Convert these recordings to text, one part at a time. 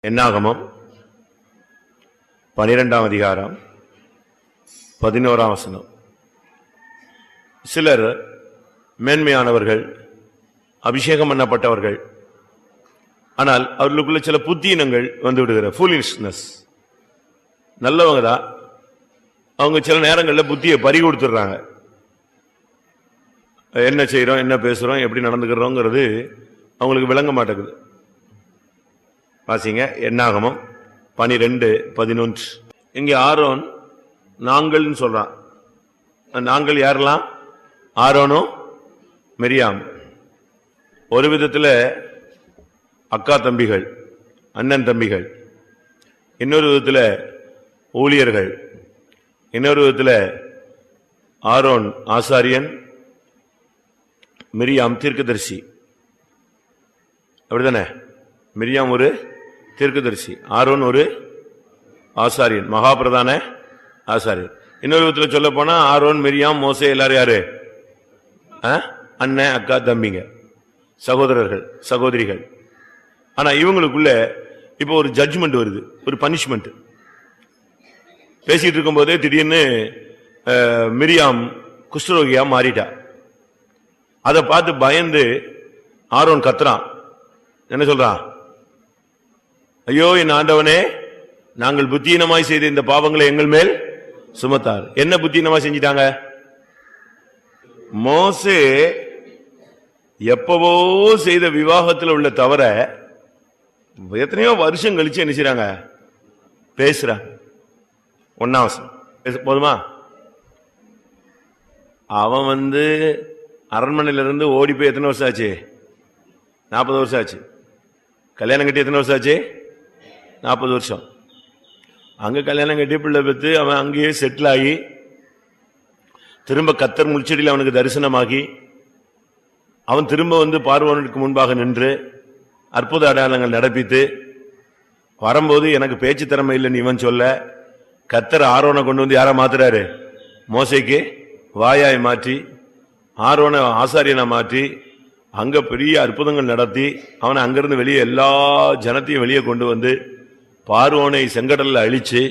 என்னாகமம் 12ஆம் அதிகாரம் 11ஆம் வசனம். சிலர் மேன்மையானவர்கள், அபிஷேகம் பண்ணப்பட்டவர்கள், ஆனால் அவர்களுக்குள்ள சில புத்தீனங்கள் வந்து விடுகிற ஃபூலிஷ்னஸ். நல்லவங்க தான், அவங்க சில நேரங்களில் புத்தியை பறி கொடுத்துடுறாங்க. என்ன செய்யறோம், என்ன பேசுறோம், எப்படி நடந்துக்கிறோங்கிறது அவங்களுக்கு விளங்க மாட்டேங்குது. வாசிங்க என்னாகமம் 12:11. இங்கே ஆரோன் நாங்கள் சொல்றான். நாங்கள் யாரெல்லாம்? ஆரோனும் மிரியாம். ஒரு விதத்தில் அக்கா தம்பிகள், அண்ணன் தம்பிகள், இன்னொரு விதத்தில் ஊழியர்கள், இன்னொரு விதத்தில் ஆரோன் ஆசாரியன், மிரியாம் தீர்க்கதரிசி. அப்படிதானே? மிரியாம் ஒரு தீர்க்கதரிசி, ஆரோன் ஒரு ஆசாரியன், மகாபிரதான ஆசாரியன். இன்னொரு விதத்தில் சொல்ல போனா ஆரோன், மிரியாம், மோசே எல்லாரும் யாரு? அண்ணன், அக்கா, தம்பிங்க, சகோதரர்கள், சகோதரிகள். ஆனா இவங்களுக்குள்ள இப்ப ஒரு ஜட்ஜ்மெண்ட் வருது, ஒரு பனிஷ்மெண்ட். பேசிட்டு இருக்கும் போதே திடீர்னு மிரியாம் குஷ்டரோகியா மாறிட்டா. அதை பார்த்து பயந்து ஆரோன் கத்துறான். என்ன சொல்றான்? ஐயோ என் ஆண்டவனே, நாங்கள் புத்தீனமாய் செய்த இந்த பாவங்களை எங்கள் மேல் சுமத்தார். என்ன புத்தீனமாய் செஞ்சிட்டாங்க? மோசே எப்பவோ செய்த விவாகத்தில் உள்ள தவிர எத்தனையோ வருஷம் கழிச்சு என்ன செய்றாங்க? பேசுறாங்க. 1ஆம் வசனம் போதுமா? அவன் அரண்மனையில இருந்து ஓடி போய் எத்தனை வருஷம் ஆச்சு? 40 வருஷம் ஆச்சு. கல்யாணம் கட்டி எத்தனை வருஷம் ஆச்சு? 40 வருஷம். அங்க கல்யாணம் கட்டி பிள்ளை பெற்று அவன் அங்கேயே செட்டில் ஆகி திரும்ப கத்தர் முள்செடியில் அவனுக்கு தரிசனமாகி அவன் திரும்ப பார்வோனுக்கு முன்பாக நின்று அற்புத அடையாளங்கள் நடப்பித்து வரும்போது எனக்கு பேச்சு திறமை இல்லைன்னு இவன் சொல்ல, கத்தர் ஆரோனை கொண்டு யாரை மாத்துறாரு? மோசைக்கு வாயாய் மாற்றி ஆரோனை ஆசாரியனை மாற்றி அங்க பெரிய அற்புதங்கள் நடத்தி அவனை அங்கிருந்து வெளியே எல்லா ஜனத்தையும் வெளியே கொண்டு பார்வோனை செங்கடல்ல அழிச்சு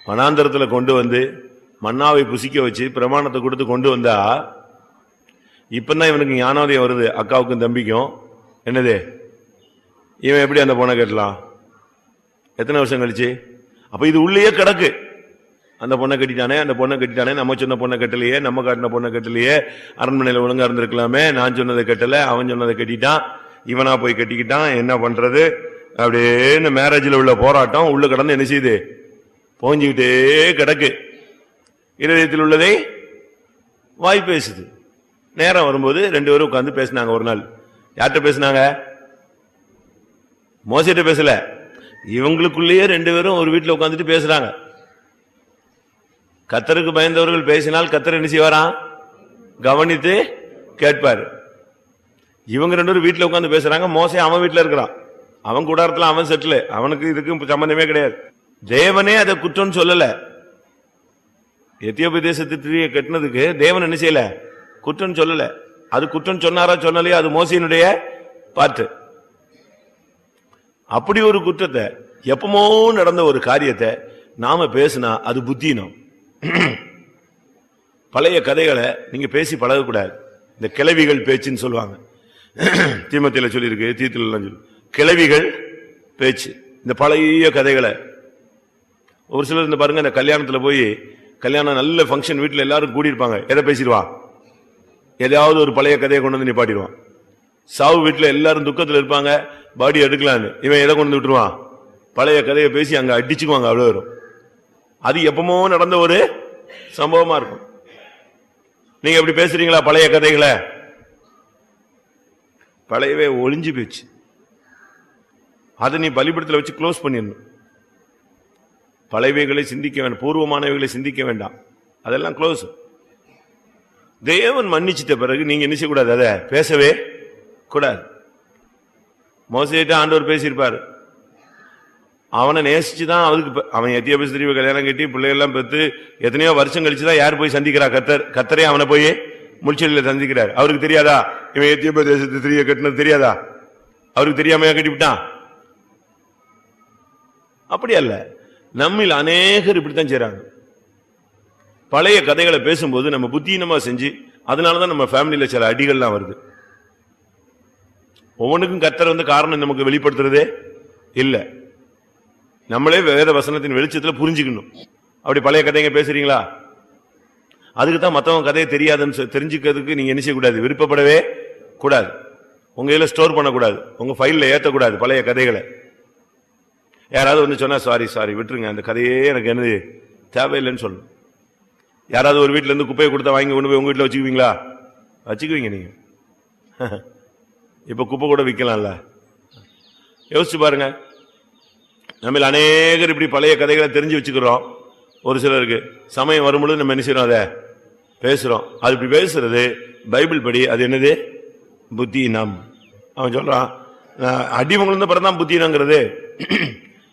வனாந்தரத்துல கொண்டு மன்னாவை புசிக்க வச்சு பிரமாணத்தை கொடுத்து கொண்டு வந்தா, இப்பதான் இவனுக்கு ஞானோதயம் வருது. அக்காவுக்கும் தம்பிக்கும் என்னது? இவன் எப்படி அந்த பொண்ணை கட்டலாம்? எத்தனை வருஷம் கழிச்சு? அப்ப இது உள்ளேயே கிடக்கு. அந்த பொண்ணை கட்டிட்டானே, அந்த பொண்ணை கட்டிட்டானே, நம்ம சொன்ன பொண்ணை கட்டலையே, நம்ம காட்டின பொண்ணை கட்டலையே, அரண்மனையில ஒழுங்கா இருந்திருக்கலாமே, நான் சொன்னதை கட்டல, அவன் சொன்னதை கட்டிட்டான், இவனா போய் கட்டிக்கிட்டான், என்ன பண்றது? அப்படியே இந்த மேரேஜில் உள்ள போராட்டம் உள்ள கடந்து என்ன செய்யுது? போஞ்சுக்கிட்டே கிடக்கு. இருதயத்தில் உள்ளதை வாய் பேசுது. நேரம் வரும்போது 2 பேரும் உட்கார்ந்து பேசினாங்க. ஒரு நாள் யார்கிட்ட பேசினாங்க? மோசைட்ட பேசல. இவங்களுக்குள்ளேயே 2 பேரும் ஒரு வீட்டில் உட்காந்துட்டு பேசுறாங்க. கத்தருக்கு பயந்தவர்கள் பேசினால் கத்தர் என்ன செய்வாராம்? கவனித்து கேட்பாரு. இவங்க 2 பேரும் வீட்டில் உட்காந்து பேசுறாங்க. மோசே அவன் வீட்டில் இருக்கிறான், அவன் கூடாரத்தில் அவன் செட்டில், அவனுக்கு இதுக்கு சம்பந்தமே கிடையாது. தேவனே அதை குற்றம் சொல்லல. எத்தியோப்பிய தேசத்து கட்டினதுக்கு தேவன் என்ன செய்யல? குற்றம் சொல்லல. அது குற்றம் சொன்னாரா சொன்னாலே அது மோசையினுடைய பாட்டு. அப்படி ஒரு குற்றத்தை, எப்பமோ நடந்த ஒரு காரியத்தை நாம பேசினா அது புத்தீனம். பழைய கதைகளை நீங்க பேசி பழகக்கூடாது. இந்த கிளவிகள் பேச்சுன்னு சொல்லுவாங்க. தீமத்தில சொல்லியிருக்கு, தீத்துல கிளவிகள் பேச்சு. இந்த பழைய கதைகளை ஒரு சிலர் இந்த பாருங்க, இந்த கல்யாணத்துல போய் கல்யாணம் நல்ல ஃபங்க்ஷன் வீட்டில் எல்லாரும் கூடியிருப்பாங்க, எதை பேசிடுவான்? ஏதாவது ஒரு பழைய கதையை கொண்டு நிப்பாட்டிடுவான். சாவு வீட்டில் எல்லாரும் துக்கத்தில் இருப்பாங்க, பாடி எடுக்கலான்னு இவன் எதை கொண்டு விட்டுருவான்? பழைய கதையை பேசி அங்க அடிச்சுக்குவாங்க. அவ்வளவு வரும். அது எப்பமோ நடந்த ஒரு சம்பவமா இருக்கும். நீங்க எப்படி பேசுறீங்களா பழைய கதைகளை? பழையவே ஒளிஞ்சு போச்சு. அதை நீ பலிபீடத்தில் வச்சு க்ளோஸ் பண்ணிடணும். பழையவைகளை சிந்திக்க வேண்டாம், பூர்வமானவைகளை சிந்திக்க வேண்டாம், அதெல்லாம் க்ளோஸ். தேவன் மன்னிச்சிட்ட பிறகு நீங்க என்ன செய்யக்கூடாது? அதை பேசவே கூடாது. மோசேட்ட ஆண்டவர் பேசியிருப்பாரு. அவனை நேசிச்சுதான் அவன் எத்தியோப்பிய ஸ்திரீவை கல்யாணம் கட்டி பிள்ளைகள்லாம் பெற்று எத்தனையோ வருஷம் கழிச்சுதான் யார் போய் சந்திக்கிறா? கத்தரே அவனை போய் முள்செடியில சந்திக்கிறார். அவருக்கு தெரியாதா இவன் எத்தியோப்பிய தேசத்து ஸ்திரீயை கட்டினது? தெரியாதா? அவருக்கு தெரியாமையா கட்டிவிட்டான்? அப்படி அல்ல, நம்மில் அநேகர் இப்படித்தான் செய்றாங்க. பழைய கதைகளை பேசும்போது நம்ம புத்தீனமா செஞ்சு, அதனாலதான் நம்ம ஃபேமிலியில சில அடிகள்லாம் வருது. ஒவ்வொன்றுக்கும் கர்த்தர் காரணம் நமக்கு வெளிப்படுத்துறதே இல்ல. நம்மளே வேத வசனத்தின் வெளிச்சத்துல புரிஞ்சுக்கணும். அப்படி பழைய கதைங்க பேசுறீங்களா? அதுக்கு தான் மற்றவங்க கதையை தெரியாதுன்னு தெரிஞ்சுக்கிறதுக்கு நீங்க என்ன செய்யக்கூடாது, விருப்பப்படவே கூடாது. உங்க இதுல ஸ்டோர் பண்ணக்கூடாது, உங்க ஃபைல்ல ஏற்றக்கூடாது பழைய கதைகளை. யாராவது வந்து சொன்னா சாரி விட்டுருங்க, அந்த கதையே எனக்கு என்னது தேவையில்லைன்னு சொல்லணும். யாராவது ஒரு வீட்டுல இருந்து குப்பையை கொடுத்தா வாங்கி கொண்டு போய் உங்க வீட்டுல வச்சுக்குவீங்களா? வச்சுக்குவீங்க நீங்க. இப்ப குப்பை கூட விற்கலாம்ல. யோசிச்சு பாருங்க. நம்ம அநேகர் இப்படி பழைய கதைகளை தெரிஞ்சு வச்சுக்கிறோம். ஒரு சிலருக்கு சமயம் வரும்பொழுது நம்ம என்ன செய்யறோம், அதை பேசுறோம். அது இப்படி பேசுறது பைபிள் படி அது என்னது, புத்தீனம். அவன் சொல்றான், அடிமங்களுக்கு பிறந்தான் புத்தீனங்கிறது.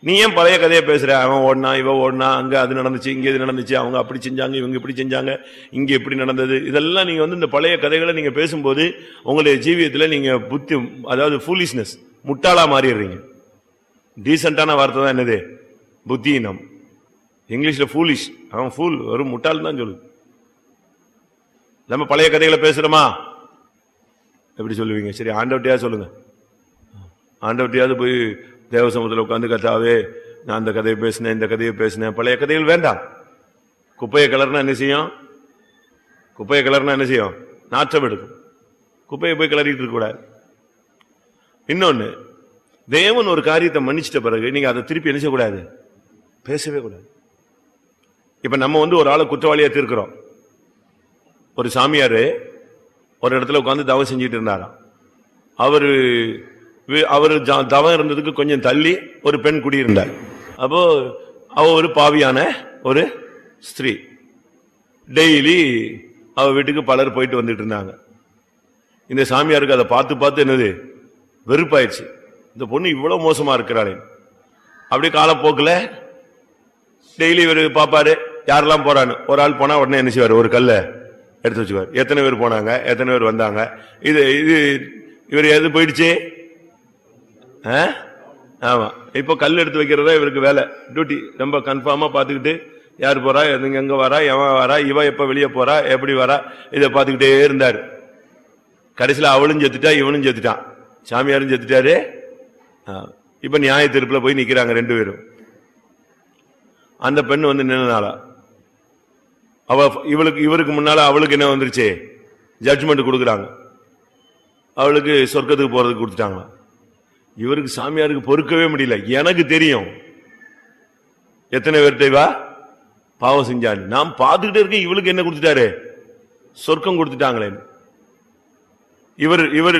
நீ ஏன் பழைய கதையை பேசுற? அவன் ஓடினா, இவன் ஓடினா, அங்க அது நடந்துச்சு, இங்க இது நடந்துச்சு, அவங்க அப்படி செஞ்சாங்க, இவங்க இப்படி செஞ்சாங்க, இங்க எப்படி நடந்தது, இதெல்லாம் நீங்க இந்த பழைய கதைகளை நீங்க பேசும்போது உங்களுடைய ஜீவியத்துல நீங்க புத்தி, அதாவது ஃபூலிஷ்னஸ், முட்டாளா மாறிடுறீங்க. டீசென்டான வார்த்தை தான் என்னது, புத்தீனம். இங்கிலீஷ்ல ஃபூலிஷ், அவன் ஃபூல், ஒரு முட்டாள் தான் சொல்லுது. நம்ம பழைய கதைகளை பேசுறோமா? எப்படி சொல்லுவீங்க? சரி, ஆண்டவட்டையாவது சொல்லுங்க. ஆண்டவட்டையாவது போய் தேவசமூகத்தில் உட்காந்து, கர்த்தாவே நான் அந்த கதையை பேசினேன், இந்த கதையை பேசினேன். பழைய கதைகள் வேண்டாம். குப்பையை கலர்னா என்ன செய்யும்? குப்பையை கலர்னா என்ன செய்யும்? நாற்றம் எடுக்கும். குப்பையை போய் கிளறிட்டு இருக்க கூடாது. இன்னொன்னு, தேவன் ஒரு காரியத்தை மன்னிச்சிட்ட பிறகு நீங்க அதை திருப்பி என்ன செய்யக்கூடாது, பேசவே கூடாது. இப்ப நம்ம ஒரு ஆளை குற்றவாளியா தீர்க்கிறோம். ஒரு சாமியாரு ஒரு இடத்துல உட்காந்து தவம் செஞ்சுட்டு இருந்தாராம். அவரு தவம் இருந்ததுக்கு கொஞ்சம் தள்ளி ஒரு பெண் குடியிருந்தார். அப்போ அவ ஒரு பாவியான ஒரு ஸ்திரீ. டெய்லி அவ வீட்டுக்கு பலர் போயிட்டு வந்துட்டு இருந்தாங்க. இந்த சாமியாருக்கு அதை பார்த்து பார்த்து என்னது, வெறுப்பாயிடுச்சு. இந்த பொண்ணு இவ்வளவு மோசமா இருக்கிறாளே. அப்படியே காலப்போக்கில் டெய்லி இவர் பாப்பாரு, யாரெல்லாம் போறான்னு. ஒரு ஆள் போனா உடனே என்ன செய்வார், ஒரு கல்லை எடுத்து வச்சுக்குவார். எத்தனை பேர் போனாங்க, எத்தனை பேர் வந்தாங்க, இது இவர் எது போயிடுச்சு. ஆமா, இப்ப கல் எடுத்து வைக்கிறதா இவருக்கு வேலை, டியூட்டி. ரொம்ப கன்ஃபார்மா பாத்துக்கிட்டு யார் போறா, எங்க வரா, எவன் வரா, இவ எப்ப வெளியே போறா, எப்படி வரா, இதை பாத்துக்கிட்டே இருந்தாரு. கடைசியில் அவளும் செத்துட்டா, இவனும் செத்துட்டான், சாமியாரும் செத்துட்டாரு. இப்ப நியாய தீர்ப்புல போய் நிக்கிறாங்க ரெண்டு பேரும். அந்த பெண் நின்னாளா, இவருக்கு முன்னால அவளுக்கு என்ன வந்துருச்சு, ஜட்ஜ்மெண்ட் கொடுக்குறாங்க. அவளுக்கு சொர்க்கத்துக்கு போறதுக்கு கொடுத்துட்டாங்க. இவருக்கு சாமியாருக்கு பொறுக்கவே முடியல. எனக்கு தெரியும் எத்தனை பேர்கிட்ட பாவம் செஞ்சாரு, நான் பார்த்துக்கிட்டே இருக்கேன். இவளுக்கு என்ன கொடுத்துட்டாரு, சொர்க்கம் கொடுத்துட்டாங்களே. இவர்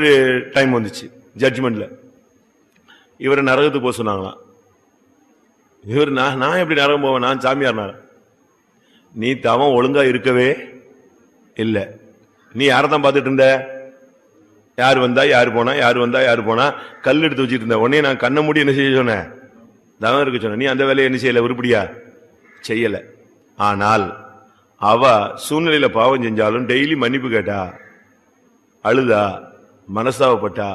டைம் வந்துச்சு ஜட்ஜ்மெண்ட்ல. இவரை நரகத்துக்கு போக சொன்னாங்களாம். இவர் நான் எப்படி நரகம் போவேன், நான் சாமியார். நீ தவம் ஒழுங்கா இருக்கவே இல்லை. நீ யாரதான் பார்த்துட்டு இருந்த, யார் வந்தா யாரு போனா, யாரு வந்தா யாரு போனா, கல் எடுத்து வச்சுட்டு இருந்த. உடனே நான் கண்ணை மூடி என்ன செய்ய சொன்னேன், தவம் இருக்க சொன்ன. நீ அந்த வேலையை என்ன செய்யல, உருப்படியா செய்யல. ஆனால் அவ சூழ்நிலையில பாவம் செஞ்சாலும் டெய்லி மன்னிப்பு கேட்டா, அழுதா, மனஸ்தாபப்பட்டா.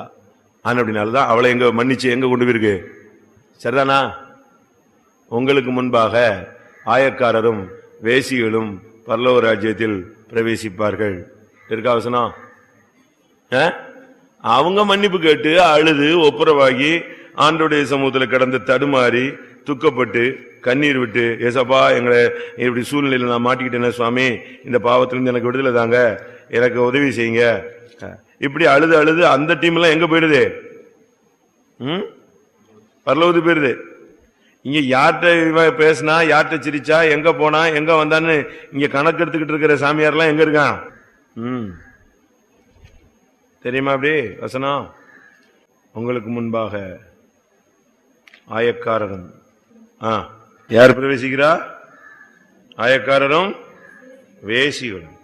அப்படின்னாலதான் அவளை எங்க மன்னிச்சு எங்க கொண்டு போயிருக்கு. சரிதானா? உங்களுக்கு முன்பாக ஆயக்காரரும் வேசிகளும் பரலோக ராஜ்யத்தில் பிரவேசிப்பார்கள். இருக்கா வசனம்? அவங்க மன்னிப்பு கேட்டு அழுது ஒப்புரவாகி ஆண்டவருடைய சமூகத்தில் கடந்து தடுமாறி துக்கப்பட்டு கண்ணீர் விட்டு, ஏசப்பா எங்களை இப்படி சூழ்நிலையில நான் மாட்டிக்கிட்டேன் சுவாமி, இந்த பாவத்திலிருந்து எனக்கு விடுதலை தாங்க, எனக்கு உதவி செய்யுங்க. இப்படி அழுது அழுது அந்த டீம் எல்லாம் எங்க போயிடுது, பரலோகத்துக்கு போயிடுது. இங்க யார்கிட்ட பேசினா, யார்கிட்ட சிரிச்சா, எங்க போனா, எங்க வந்தான்னு இங்க கணக்கு எடுத்துக்கிட்டு இருக்கிற சாமியார்லாம் எங்க இருக்கான் தெரியுமா? அப்படி வசனம், உங்களுக்கு முன்பாக ஆயக்காரரும் யார் பிரவேசிக்கிறா, ஆயக்காரரும் வேசிகளும்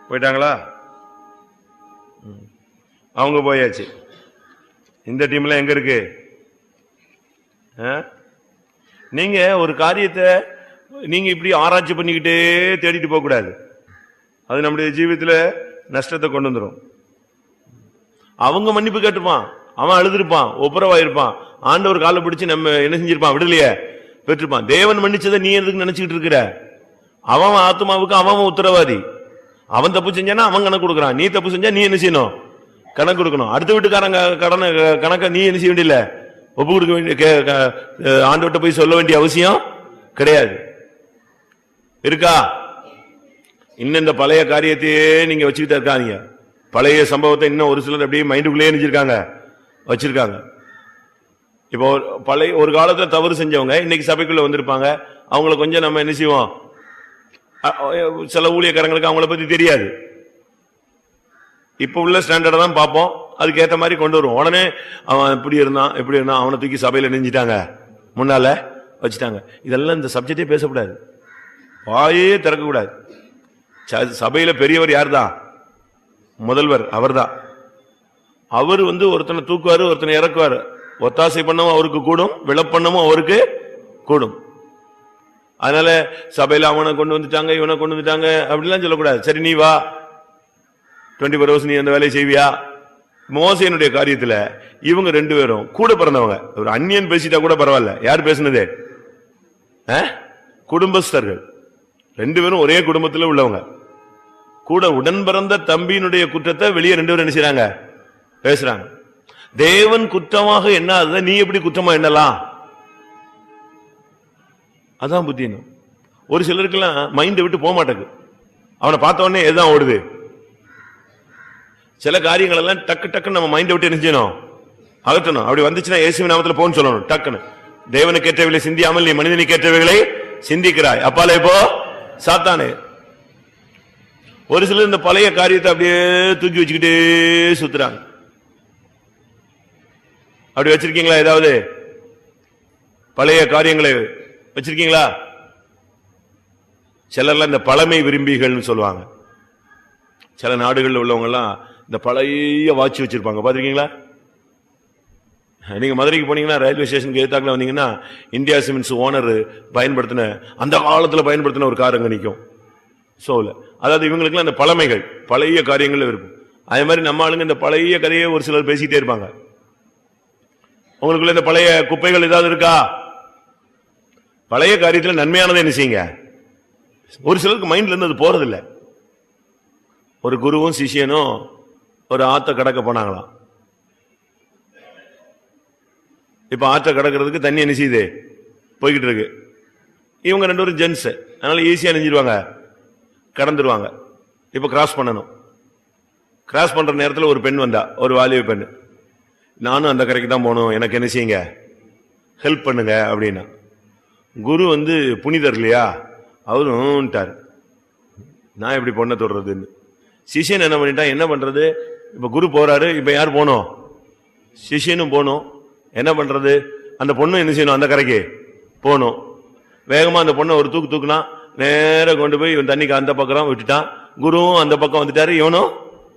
போயிட்டாங்களா? அவங்க போயாச்சு. இந்த டீம்ல எங்க இருக்கு? நீங்க ஒரு காரியத்தை நீங்க இப்படி ஆராய்ச்சி பண்ணிக்கிட்டே தேடிட்டு போக கூடாது. அது நம்முடைய ஜீவியத்துல நஷ்டத்தை கொண்டு வந்துடும். அவங்க மன்னிப்பு கேட்டுப்பான், அவன் அழுதுருப்பான், ஒப்புரவாயிருப்பான். ஆண்டவர் காலை பிடிச்சு நம்ம என்ன செஞ்சிருப்பான், விடலையே பெற்றிருப்பான். தேவன் மன்னிச்சதை நீ எதுக்கு நினைச்சுக்கிட்டு இருக்கிற? அவன் ஆத்மாவுக்கு அவன் உத்தரவாதி. அவன் தப்பு செஞ்சானா அவன் கணக்கு கொடுக்கறான், நீ தப்பு செஞ்சா நீ என்ன செய்யணும், கணக்கு கொடுக்கணும். அடுத்த வீட்டுக்காரங்க கடனை கணக்க நீ என்ன செய்ய வேண்டிய, ஒப்பு கொடுக்க வேண்டிய, ஆண்டவர்கிட்ட போய் சொல்ல வேண்டிய அவசியம் கிடையாது. இருக்கா? இன்னும் இந்த பழைய காரியத்தையே நீங்க வச்சுக்கிட்டே இருக்காதீங்க. பழைய சம்பவத்தை இன்னும் ஒரு சிலர் அப்படியே மைண்டுக்குள்ளே நினைச்சிருக்காங்க, வச்சிருக்காங்க. இப்போ பழைய ஒரு காலத்துல தவறு செஞ்சவங்க இன்னைக்கு சபைக்குள்ள வந்திருப்பாங்க. அவங்கள கொஞ்சம் நம்ம என்ன செய்வோம், சில ஊழியக்காரங்களுக்கு அவங்கள பத்தி தெரியாது. இப்ப உள்ள ஸ்டாண்டர்ட் தான் பார்ப்போம், அதுக்கேற்ற மாதிரி கொண்டு வருவோம். உடனே அவன் இப்படி இருந்தான் எப்படி இருந்தான், அவனை தூக்கி சபையில நெஞ்சிட்டாங்க, முன்னால வச்சுட்டாங்க. இதெல்லாம் இந்த சப்ஜெக்டே பேசக்கூடாது, வாயே திறக்கக்கூடாது. சபையில பெரியவர் யார் தான்? முதல்வர் அவர் தான். அவர் ஒருத்தனை தூக்குவாரு, ஒருத்தனை இறக்குவாரு. ஒத்தாசை பண்ணவும் அவருக்கு கூடும், விளப்பண்ணமும் அவருக்கு கூடும். அதனால சபையில அவனை கொண்டு வந்துட்டாங்க, இவனை கொண்டு வந்துட்டாங்க அப்படிலாம் சொல்லக்கூடாது. சரி நீ வா, 24 hours நீ அந்த வேலையை செய்வியா? மோசேனுடைய காரியத்துல இவங்க 2 பேரும் கூட பிறந்தவங்க. ஒரு அந்நியன் பேசிட்டா கூட பரவாயில்ல, யார் பேசுனது? குடும்பஸ்தர்கள் 2 பேரும் ஒரே குடும்பத்தில் உள்ளவங்க. கூட உடன் பிறந்த தம்பியினுடைய குற்றத்தை வெளியே 2 பேரும் என்ன செய்றாங்க, பேசுறாங்க. தேவன் குற்றமாக எண்ணாத நீ எப்படி குற்றமா எண்ணலாம்? அதான் புத்தினும். ஒரு சிலருக்கெல்லாம் மைண்டை விட்டு போக மாட்டேங்குது. அவனை பார்த்த உடனே எதுதான் ஓடுது? சில காரியங்கள் எல்லாம் டக்கு டக்குன்னு நம்ம மைண்டை விட்டு என்ன செய்யணும், அகற்றணும். அப்படி வந்துச்சுன்னா இயேசுவின் நாமத்தில் போன்னு சொல்லணும். டக்குன்னு தேவனுக்கு ஏற்றவைகளை சிந்தியாமல் நீ மனிதனுக்கு ஏற்றவைகளை சிந்திக்கிறாய், அப்பாலே போ சாத்தானே. ஒரு சிலர் இந்த பழைய காரியத்தை அப்படியே தூக்கி வச்சுக்கிட்டே சுத்துறாங்க. அப்படி வச்சிருக்கீங்களா? ஏதாவது பழைய காரியங்களை வச்சிருக்கீங்களா? சிலர்லாம் இந்த பழமை விரும்பிகள் சொல்லுவாங்க. சில நாடுகளில் உள்ளவங்க எல்லாம் இந்த பழைய வாட்ச் வச்சிருப்பாங்க, பாத்திருக்கீங்களா? நீங்க மதுரைக்கு போனீங்கன்னா ரயில்வே ஸ்டேஷனுக்கு எதிர்த்தாக்குல வந்தீங்கன்னா இந்தியா சிமெண்ட்ஸ் ஓனர் பயன்படுத்தின, அந்த காலத்துல பயன்படுத்தின ஒரு கார் அங்க நிற்கும் சோல. அதாவது இவங்களுக்குலாம் இந்த பழமைகள், பழைய காரியங்கள் இருக்கும். அதே மாதிரி நம்ம ஆளுங்க இந்த பழைய கதையை ஒரு சிலர் பேசிக்கிட்டே இருப்பாங்க. உங்களுக்குள்ள இந்த பழைய குப்பைகள் ஏதாவது இருக்கா? பழைய காரியத்தில் நன்மையானதை என்ன செய்யுங்க. ஒரு சிலருக்கு மைண்ட்ல இருந்து அது போறதில்லை. ஒரு குருவும் சிஷியனும் ஒரு ஆத்த கடக்க போனாங்களாம். இப்ப ஆற்ற கடக்கிறதுக்கு தண்ணி என்ன செய்யுது, போய்கிட்டு இருக்கு. இவங்க 2 பேரும் ஜென்ஸ், அதனால ஈஸியா நெஞ்சிருவாங்க, கடந்துருவாங்க. இப்ப கிராஸ் பண்ணணும். கிராஸ் பண்ற நேரத்தில் ஒரு பெண் வந்தா, ஒரு வாலிப பெண். நானும் அந்த கரைக்கு தான் போகணும், எனக்கு என்ன செய்யுங்க, ஹெல்ப் பண்ணுங்க அப்படின்னா. குரு புனிதர் இல்லையா, அவரும்ட்டார், நான் எப்படி பொண்ணை தொடுறதுன்னு. சிஷியன் என்ன பண்ணிட்டா, என்ன பண்றது? இப்ப குரு போறாரு, இப்ப யார் போனோம்? சிஷியனும் போனோம். என்ன பண்றது? அந்த பொண்ணு என்ன செய்யணும், அந்த கரைக்கு போகணும். வேகமா அந்த பொண்ணை ஒரு தூக்குனா நேர கொண்டு போய் இவன் தண்ணிக்கு அந்த பக்கம் விட்டுட்டான். குருவும் அந்த பக்கம் வந்துட்டாரு, இவனும்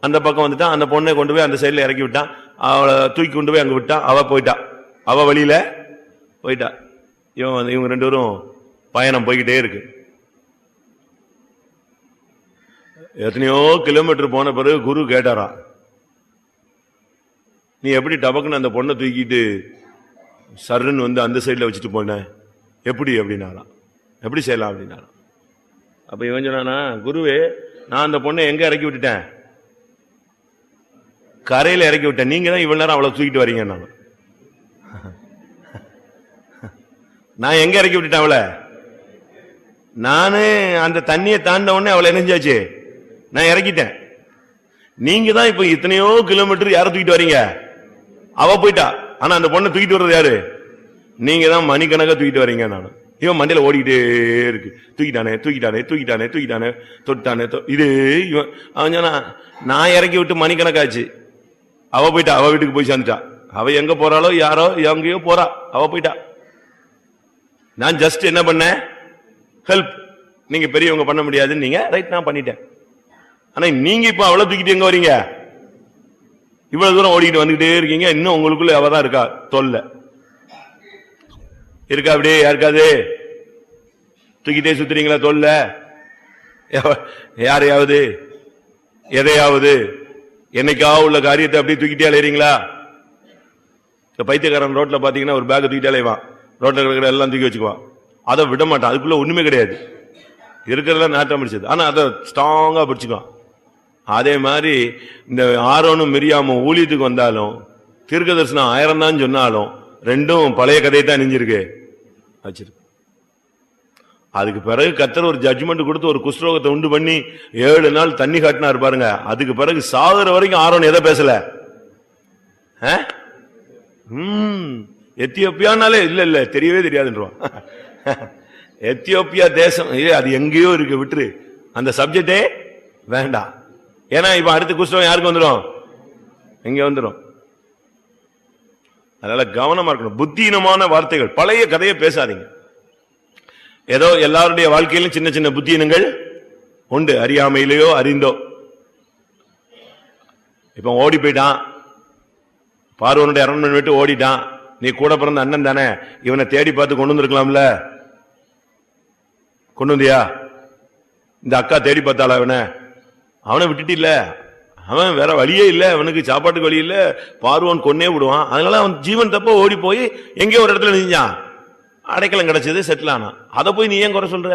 அந்த பக்கம் வந்துட்டான். அந்த பொண்ணை கொண்டு போய் அந்த சைட்ல இறக்கி விட்டான். அவளை தூக்கி கொண்டு போய் அங்க விட்டான். அவ போயிட்டா, அவ வழியில போயிட்டா. இவங்க 2 பேரும் பயணம் போய்கிட்டே இருக்கு. எத்தனையோ கிலோமீட்டர் போன பிறகு குரு கேட்டாராம், நீ எப்படி டபக்குன்னு அந்த பொண்ணை தூக்கிட்டு சர்ன்னு அந்த சைட்ல வச்சுட்டு போன, எப்படி அப்படின்னாராம். எப்படி செய்யலாம் அப்படின்னாராம். அப்ப இவன் சொன்னானா, குருவே நான் அந்த பொண்ணை எங்க இறக்கி விட்டுட்டேன், கரையில இறக்கி விட்டேன், நீங்க தான் இவ்வளவு நேரம் அவளை தூக்கிட்டு வரீங்க. நான் எங்க இறக்கி விட்டுட்டேன் அவளை, நானு அந்த தண்ணியை தாண்ட உடனே அவளை என்னஞ்சாச்சு, நான் இறக்கிட்டேன். நீங்க தான் இப்ப இத்தனையோ கிலோமீட்டர் யாரை தூக்கிட்டு வரீங்க, அவ போயிட்டா. ஆனா அந்த பொண்ணை தூக்கிட்டு வர்றது யாரு? நீங்க தான் மணிக்கணக்கா தூக்கிட்டு வரீங்க. நானும் இவன் மண்டையில ஓடிக்கிட்டே இருக்கு, தூக்கிட்டானே தூக்கிட்டானே தூக்கிட்டானே தூக்கிட்டானே தொட்டானே. இது இவன் அவன் சொன்னா, நான் இறக்கி விட்டு மணிக்கணக்காச்சு, அவ போயிட்டா, அவ வீட்டுக்கு போய் சேர்ந்துட்டா. அவ எங்க போறாளோ யாரோ எங்கேயோ போறா, அவ போயிட்டா. நான் ஜஸ்ட் என்ன பண்ண, ஹெல்ப். நீங்க பெரியவங்க பண்ண முடியாதுன்னு நீங்க ரைட், நான் பண்ணிட்டேன். ஆனா நீங்க இப்ப அவளை தூக்கிட்டு எங்க வரீங்க, இவ்வளவு தூரம் ஓடிக்கிட்டு வந்துகிட்டே இருக்கீங்க, இன்னும் உங்களுக்குள்ள அவதான் இருக்கா, தொல்லை இருக்கா? அப்படியே யாருக்காது தூக்கிட்டே சுத்துறீங்களா தொல்லை? யாரையாவது எதையாவது என்னைக்கா உள்ள காரியத்தை அப்படியே தூக்கிட்டே அலையறீங்களா? பைத்தியக்காரன் ரோட்ல பாத்தீங்கன்னா ஒரு பேக் தூக்கிட்டாலே ரோட்ல இருக்கிற எல்லாம் தூக்கி வச்சுக்குவான். அதை விட மாட்டான். அதுக்குள்ள ஒண்ணுமே கிடையாது, இருக்கிறதெல்லாம் நாட்டம் பிடிச்சது. ஆனா அதை ஸ்ட்ராங்கா பிடிச்சுக்குவான். அதே மாதிரி இந்த ஆரோனும் மிரியாமும் ஊழியத்துக்கு வந்தாலும் தீர்க்க தரிசனம் 1000 தான் சொன்னாலும் ரெண்டும் பழைய கதையை தான் நெஞ்சிருக்கு வச்சிருக்கு. அதுக்கு பிறகு கர்த்தர் ஒரு ஜட்ஜ்மெண்ட் கொடுத்து ஒரு குஷ்ரோகத்தை உண்டு பண்ணி 7 நாள் தண்ணி காட்டினார் பாருங்க. அதுக்கு பிறகு சாகுற வரைக்கும் ஆரோன் எதை பேசல. எத்தியோப்பியானாலே இல்ல தெரியவே தெரியாதுன்றான். எத்தியோப்பியா தேசம் அது எங்கேயோ இருக்கு, விட்டுரு, அந்த சப்ஜெக்டே வேண்டாம். ஏன்னா இப்ப அடுத்த குஷ்டம் யாருக்கு வந்துடும், எங்க வந்துடும். அதனால கவனமா இருக்கணும். புத்தீனமான வார்த்தைகள், பழைய கதையை பேசாதீங்க. ஏதோ எல்லாருடைய வாழ்க்கையிலும் சின்ன சின்ன புத்தீனங்கள் உண்டு, அறியாமையிலேயோ அறிந்தோ. இப்ப ஓடி போயிட்டான், பார்வனுடைய அரண்மனை விட்டு ஓடிட்டான். நீ கூட பிறந்த அண்ணன் தானே, இவனை தேடி பார்த்து கொண்டு வந்திருக்கலாம்ல. கொண்டு வந்தியா? இந்த அக்கா தேடி பார்த்தாளா அவனை விட்டுட்டு இல்ல, அவன் வேற வழியே இல்ல, அவனுக்கு சாப்பாட்டுக்கு வழி இல்ல, பார்வன் கொன்னே விடுவான். அதனால அவன் ஜீவன் தப்ப ஓடி போய் எங்கேயோ ஒரு இடத்துல நினைஞ்சான், அடைக்கலம் கிடைச்சது, செட்டில் ஆனான். அதை போய் நீ ஏன் குறை சொல்ற?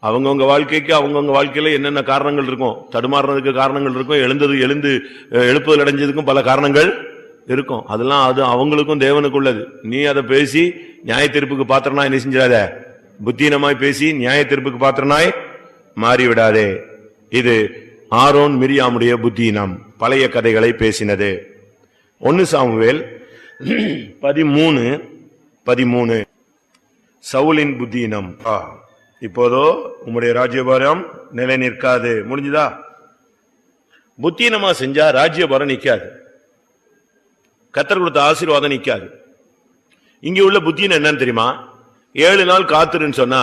அவங்கவுங்க வாழ்க்கைக்கு அவங்கவுங்க வாழ்க்கையில என்னென்ன காரணங்கள் இருக்கும், தடுமாறுறதுக்கு காரணங்கள் இருக்கும், எழுப்புதல் அடைஞ்சதுக்கும் பல காரணங்கள் இருக்கும். அதெல்லாம் அது அவங்களுக்கும் தேவனுக்கு உள்ளது. நீ அதை பேசி நியாய தீர்ப்புக்கு பாத்திரனா என்ன செஞ்சிடாத, புத்தீனமாய் பேசி நியாய தீர்ப்புக்கு பாத்திரனாய் மாறிவிடாதே. இது ஆரோன் மிரியாமுடைய புத்தீனம், பழைய கதைகளை பேசினது. 1 சாமுவேல் 13:13 சவுலின் புத்தீனம். இப்போதோ உம்முடைய ராஜ்யபாரம் நிலை நிற்காது. முடிஞ்சுதா? புத்தீனமா செஞ்சா ராஜ்யபாரம் நிக்காது, கர்த்தர் கொடுத்த ஆசீர்வாதம் நிக்காது. இங்க உள்ள புத்தீனம் என்னன்னு தெரியுமா? 7 நாள் காத்திருன்னு சொன்னா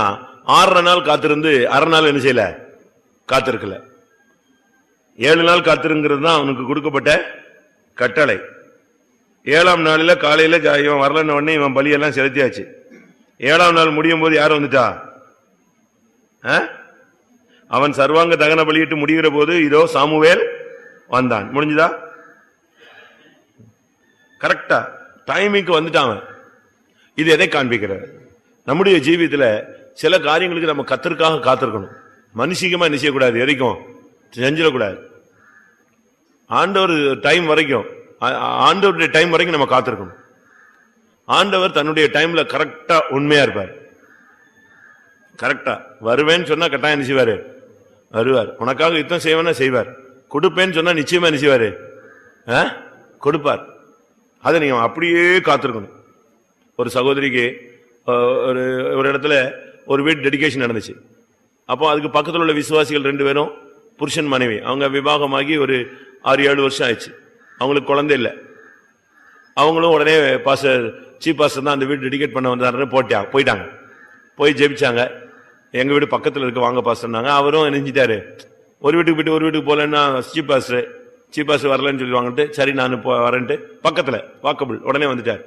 6 நாள் காத்திருந்து 1/2 நாள் என்ன செய்யல, காத்திருக்கல. 7 நாள் காத்திருங்கிறது தான் அவனுக்கு கொடுக்கப்பட்ட கட்டளை. 7ஆம் நாளில காலையில இவன் வரலன்னு உடனே இவன் பலியெல்லாம் செலுத்தியாச்சு. 7ஆம் நாள் முடியும் போது யாரும் வந்துட்டா, அவன் சர்வாங்க தகன பலியிட்டு முடிகிற போது இதோ சாமுவேல் வந்தான். முடிஞ்சுதா? கரெக்டா டைமிங்க்கு வந்துட்டான். இது எதை காண்பிக்கிறார்? நம்முடைய ஜீவியத்துல சில காரியங்களுக்கு நம்ம கர்த்தருக்காக காத்திருக்கணும். மனுஷிகமா என்ன செய்யக்கூடாது, எதைக்கும் செஞ்சிடக்கூடாது. ஆண்டவர் டைம் வரைக்கும், ஆண்டவருடைய டைம் வரைக்கும் நம்ம காத்திருக்கணும். ஆண்டவர் தன்னுடைய டைம்ல கரெக்டா உண்மையா இருப்பார். கரெக்டா வருவேன்னு சொன்னா கட்டாயம் என்ன செய்வாரு, வருவார். உனக்காக யுத்தம் செய்வேன்னா செய்வார். கொடுப்பேன்னு சொன்னா நிச்சயமா என்ன செய்வாரு, கொடுப்பார். அதை நீங்க அப்படியே காத்திருக்கணும். ஒரு சகோதரிக்கு ஒரு இடத்துல ஒரு வீட்டு டெடிகேஷன் நடந்துச்சு. அப்போ அதுக்கு பக்கத்தில் உள்ள விசுவாசிகள் 2 பேரும் புருஷன் மனைவி, அவங்க விவாகமாகி ஒரு 6-7 வருஷம் ஆயிடுச்சு. அவங்களுக்கு குழந்தை இல்லை. அவங்களும் உடனே சீஃப் பாஸ்டர் தான் அந்த வீடு டெடிகேட் பண்ண வந்தாரு, போயிட்டாங்க. போய் ஜெபிச்சாங்க. எங்க வீடு பக்கத்தில் இருக்க, வாங்க பாஸ்டர்னாங்க. அவரும் நினைஞ்சிட்டாரு, ஒரு வீட்டுக்கு போயிட்டு ஒரு வீட்டுக்கு போலன்னா சீஃப் பாஸ்டர் வரலன்னு சொல்லிடுவாங்கட்டு, சரி நான் வரேன்ட்டு பக்கத்தில் வாக்கபிள் உடனே வந்துட்டார்.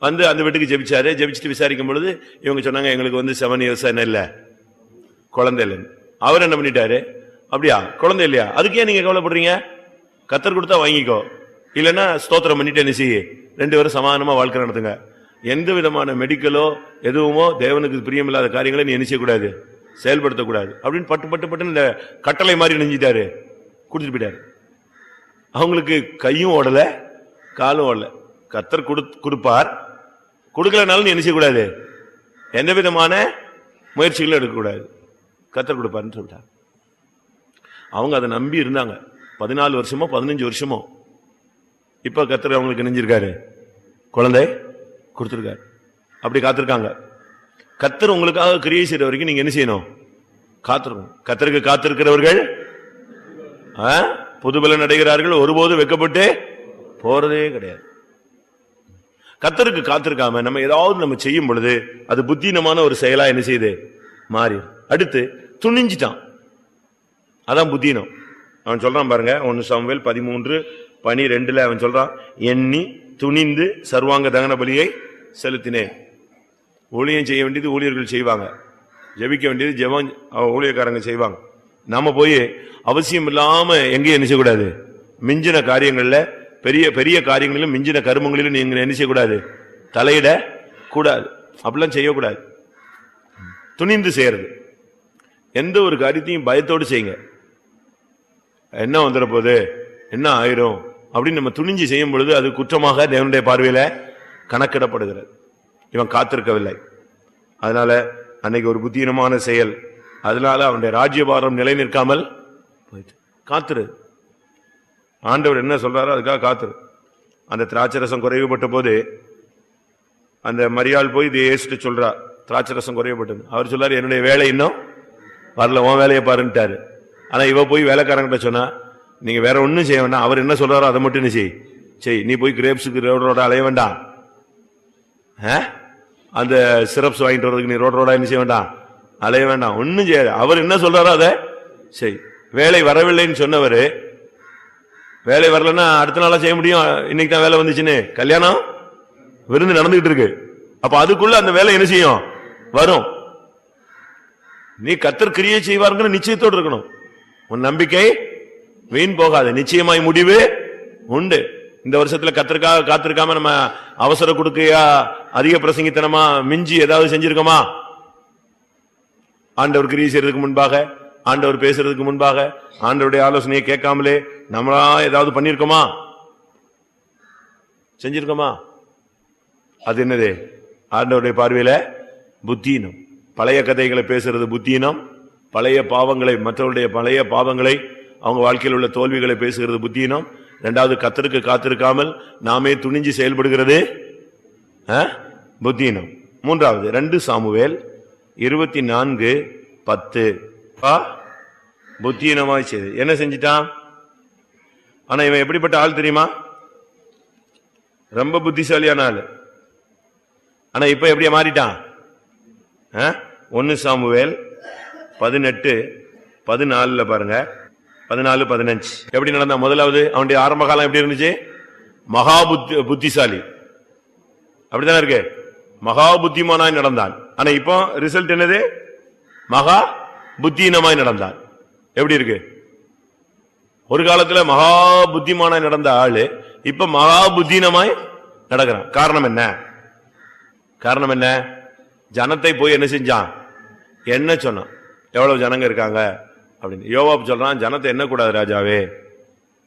வந்து அந்த வீட்டுக்கு ஜெபிச்சாரு. ஜெபிச்சுட்டு விசாரிக்கும் பொழுது இவங்க சொன்னாங்க, எங்களுக்கு வந்து 7 இயர்ஸ் என்ன இல்லை, குழந்தை இல்லைன்னு. அவர் என்ன பண்ணிட்டாரு, அப்படியா குழந்தை இல்லையா, அதுக்கு ஏன் நீங்க கவலைப்படுறீங்க, கர்த்தர் கொடுத்தா வாங்கிக்கோ, இல்லைன்னா ஸ்தோத்திரம் பண்ணிட்டு என்ன செய்ய, 2 பேரும் சமாதானமா வாழ்க்கை நடத்துங்க. எந்த விதமான மெடிக்கலோ எதுவுமோ தேவனுக்கு பிரியமில்லாத காரியங்களை நீ என்ன செய்யக்கூடாது, செயல்படுத்தக்கூடாது அப்படின்னு பட்டு இந்த கட்டளை மாதிரி நினைஞ்சிட்டாரு, குடிச்சிட்டு போயிட்டாரு. அவங்களுக்கு கையும் ஓடல காலும் ஓடல. கர்த்தர் கொடுப்பார், கொடுக்கலனாலும் நீ என்ன செய்யக்கூடாது, எந்த விதமான முயற்சிகளும் எடுக்கக்கூடாது, கர்த்தர் கொடுப்பாருன்னு சொல்லிட்டார். அவங்க அதை நம்பி இருந்தாங்க 14 வருஷமோ 15 வருஷமோ. இப்ப கர்த்தர் அவங்களுக்கு நெஞ்சிருக்காரு, குழந்தை கொடுத்திருக்காரு. அப்படி காத்திருக்காங்க. கர்த்தர் உங்களுக்காக கிரியை செய்யற வரைக்கும் நீங்க என்ன செய்யணும், காத்திருக்கணும். கர்த்தருக்கு காத்திருக்கிறவர்கள் புதுபலன் அடைகிறார்கள், ஒருபோது வெட்கப்பட்டு போறதே கிடையாது. கர்த்தருக்கு காத்திருக்காம நம்ம ஏதாவது நம்ம செய்யும் பொழுது அது புத்தீனமான ஒரு செயலா என்ன செய்யுது, மாறி. அடுத்து துணிஞ்சிட்டான், அதான் புத்தீனம். அவன் சொல்றான் பாருங்க, 1 சாமுவேல் 13:12 அவன் சொல்றான், எண்ணி துணிந்து சர்வாங்க தகன பலியை செலுத்தினேன். ஊழியம் செய்ய வேண்டியது ஊழியர்கள் செய்வாங்க, ஜெபிக்க வேண்டியது ஜெபம் ஊழியக்காரங்க செய்வாங்க. நாம போய் அவசியம் இல்லாம எங்கேயும் என்ன செய்யக்கூடாது, மிஞ்சின காரியங்கள்ல பெரிய பெரிய காரியங்களிலும் மிஞ்சின கருமங்களிலும் நீங்க என்ன செய்யக்கூடாது, தலையிட கூடாது. அப்படிலாம் செய்யக்கூடாது. துணிந்து செய்யறது. எந்த ஒரு காரியத்தையும் பயத்தோடு செய்யுங்க. என்ன வந்துட போகுது, என்ன ஆயிரும் அப்படின்னு நம்ம துணிஞ்சு செய்யும் பொழுது அது குற்றமாக தேவனுடைய பார்வையில கணக்கிடப்படுகிறது. இவன் காத்திருக்கவில்லை, அதனால அன்னைக்கு ஒரு புத்தீனமான செயல், அதனால அவனுடைய ராஜ்யபாரம் நிலை நிற்காமல் போயிட்டு. காத்திரு, ஆண்டவர் என்ன சொல்றாரோ அதுக்காக காத்திரு. அந்த திராட்சரசம் குறைவுபட்ட போது அந்த மரியாள் போய் இயேசுட்டு சொல்றா, திராட்சரசம் குறைவுபட்டது. அவர் சொல்றாரு, என்னுடைய வேலை இன்னும் வரல, உன் வேலையை பாருன்ட்டாரு. ஆனா இவ போய் வேலைக்காரங்கிட்ட சொன்னா, நீங்க வேற ஒன்னும் செய்ய வேண்டாம், அவர் என்ன சொல்றாரோ அதை மட்டும் நீ செய். நீ போய் கிரேப்ஸுக்கு ரோட அலைய வேண்டாம், அந்த சிரப்ஸ் வாங்கிட்டு வரதுக்கு நீ ரோட என்ன செய்ய வேண்டாம், அலைய வேண்டாம், ஒன்னும் செய்யாது. அவர் என்ன சொல்றாரோ அதை செய். வேலை வரவில்லைன்னு சொன்னவரு, வேலை வரலன்னா அடுத்த நாளா செய்ய முடியும்? இன்னைக்கு தான் வேலை வந்துச்சுன்னு கல்யாணம் விருந்து நடந்துகிட்டு இருக்கு. அப்ப அதுக்குள்ள அந்த வேலை என்ன செய்யும், வரும். நீ கர்த்தர் கிரியை செய்வாருங்கிற நிச்சயத்தோடு இருக்கணும். உன் நம்பிக்கை வீண் போகாது, நிச்சயமாய் முடிவு உண்டு. இந்த வருஷத்துல கர்த்தருக்காக காத்திருக்காம நம்ம அவசர கொடுக்கையா, அதிக பிரசங்கித்தனமா, மிஞ்சி ஏதாவது செஞ்சிருக்கோமா? ஆண்டவர் கிரியை செய்யறதுக்கு முன்பாக, ஆண்டவர் பேசுறதுக்கு முன்பாக, ஆண்டவருடைய ஆலோசனையை கேட்காமலே நம்மளா ஏதாவது பண்ணிருக்கோமா, செஞ்சிருக்கோமா? அது என்னது? ஆண்டவருடைய பார்வையில புத்தீனம். பழைய கதைகளை பேசுறது புத்தீனம். பழைய பாவங்களை, மற்றவருடைய பழைய பாவங்களை, அவங்க வாழ்க்கையில் உள்ள தோல்விகளை பேசுகிறது புத்தீனம். இரண்டாவது, கர்த்தருக்கு காத்திருக்காமல் நாமே துணிஞ்சு செயல்படுகிறது புத்தீனம். மூன்றாவது 2 சாமுவேல் 24:10. புத்தீனமாய் செய்து என்ன செஞ்சிட்டான்? ஆனா இவன் எப்படிப்பட்ட ஆள் தெரியுமா? ரொம்ப புத்திசாலியான ஆள். ஆனா இப்ப எப்படியா மாறிட்டான்? 1 சாமுவேல் 18:14 பாருங்க, 14-15 எப்படி நடந்தான்? முதலாவது அவனுடைய ஆரம்ப காலம் எப்படி இருந்துச்சு? மகா புத்திசாலி, அப்படித்தானே இருக்கு. மகா புத்திமானாய் நடந்தான். ஆனா இப்போ ரிசல்ட் என்னது? மகா புத்தீனமாய் நடந்தான். எப்படி இருக்கு? ஒரு காலத்துல மகா புத்திமானாய் நடந்த ஆளு இப்ப மகா புத்தீனமாய் நடக்கிறான். காரணம் என்ன? காரணம் என்ன? ஜனத்தை போய் என்ன செஞ்சான்? என்ன சொன்னான்? எவ்வளவு ஜனங்க இருக்காங்க அப்படின்னு. யோவாப் சொல்றான், ஜனத்தை என்ன கூடாது ராஜாவே,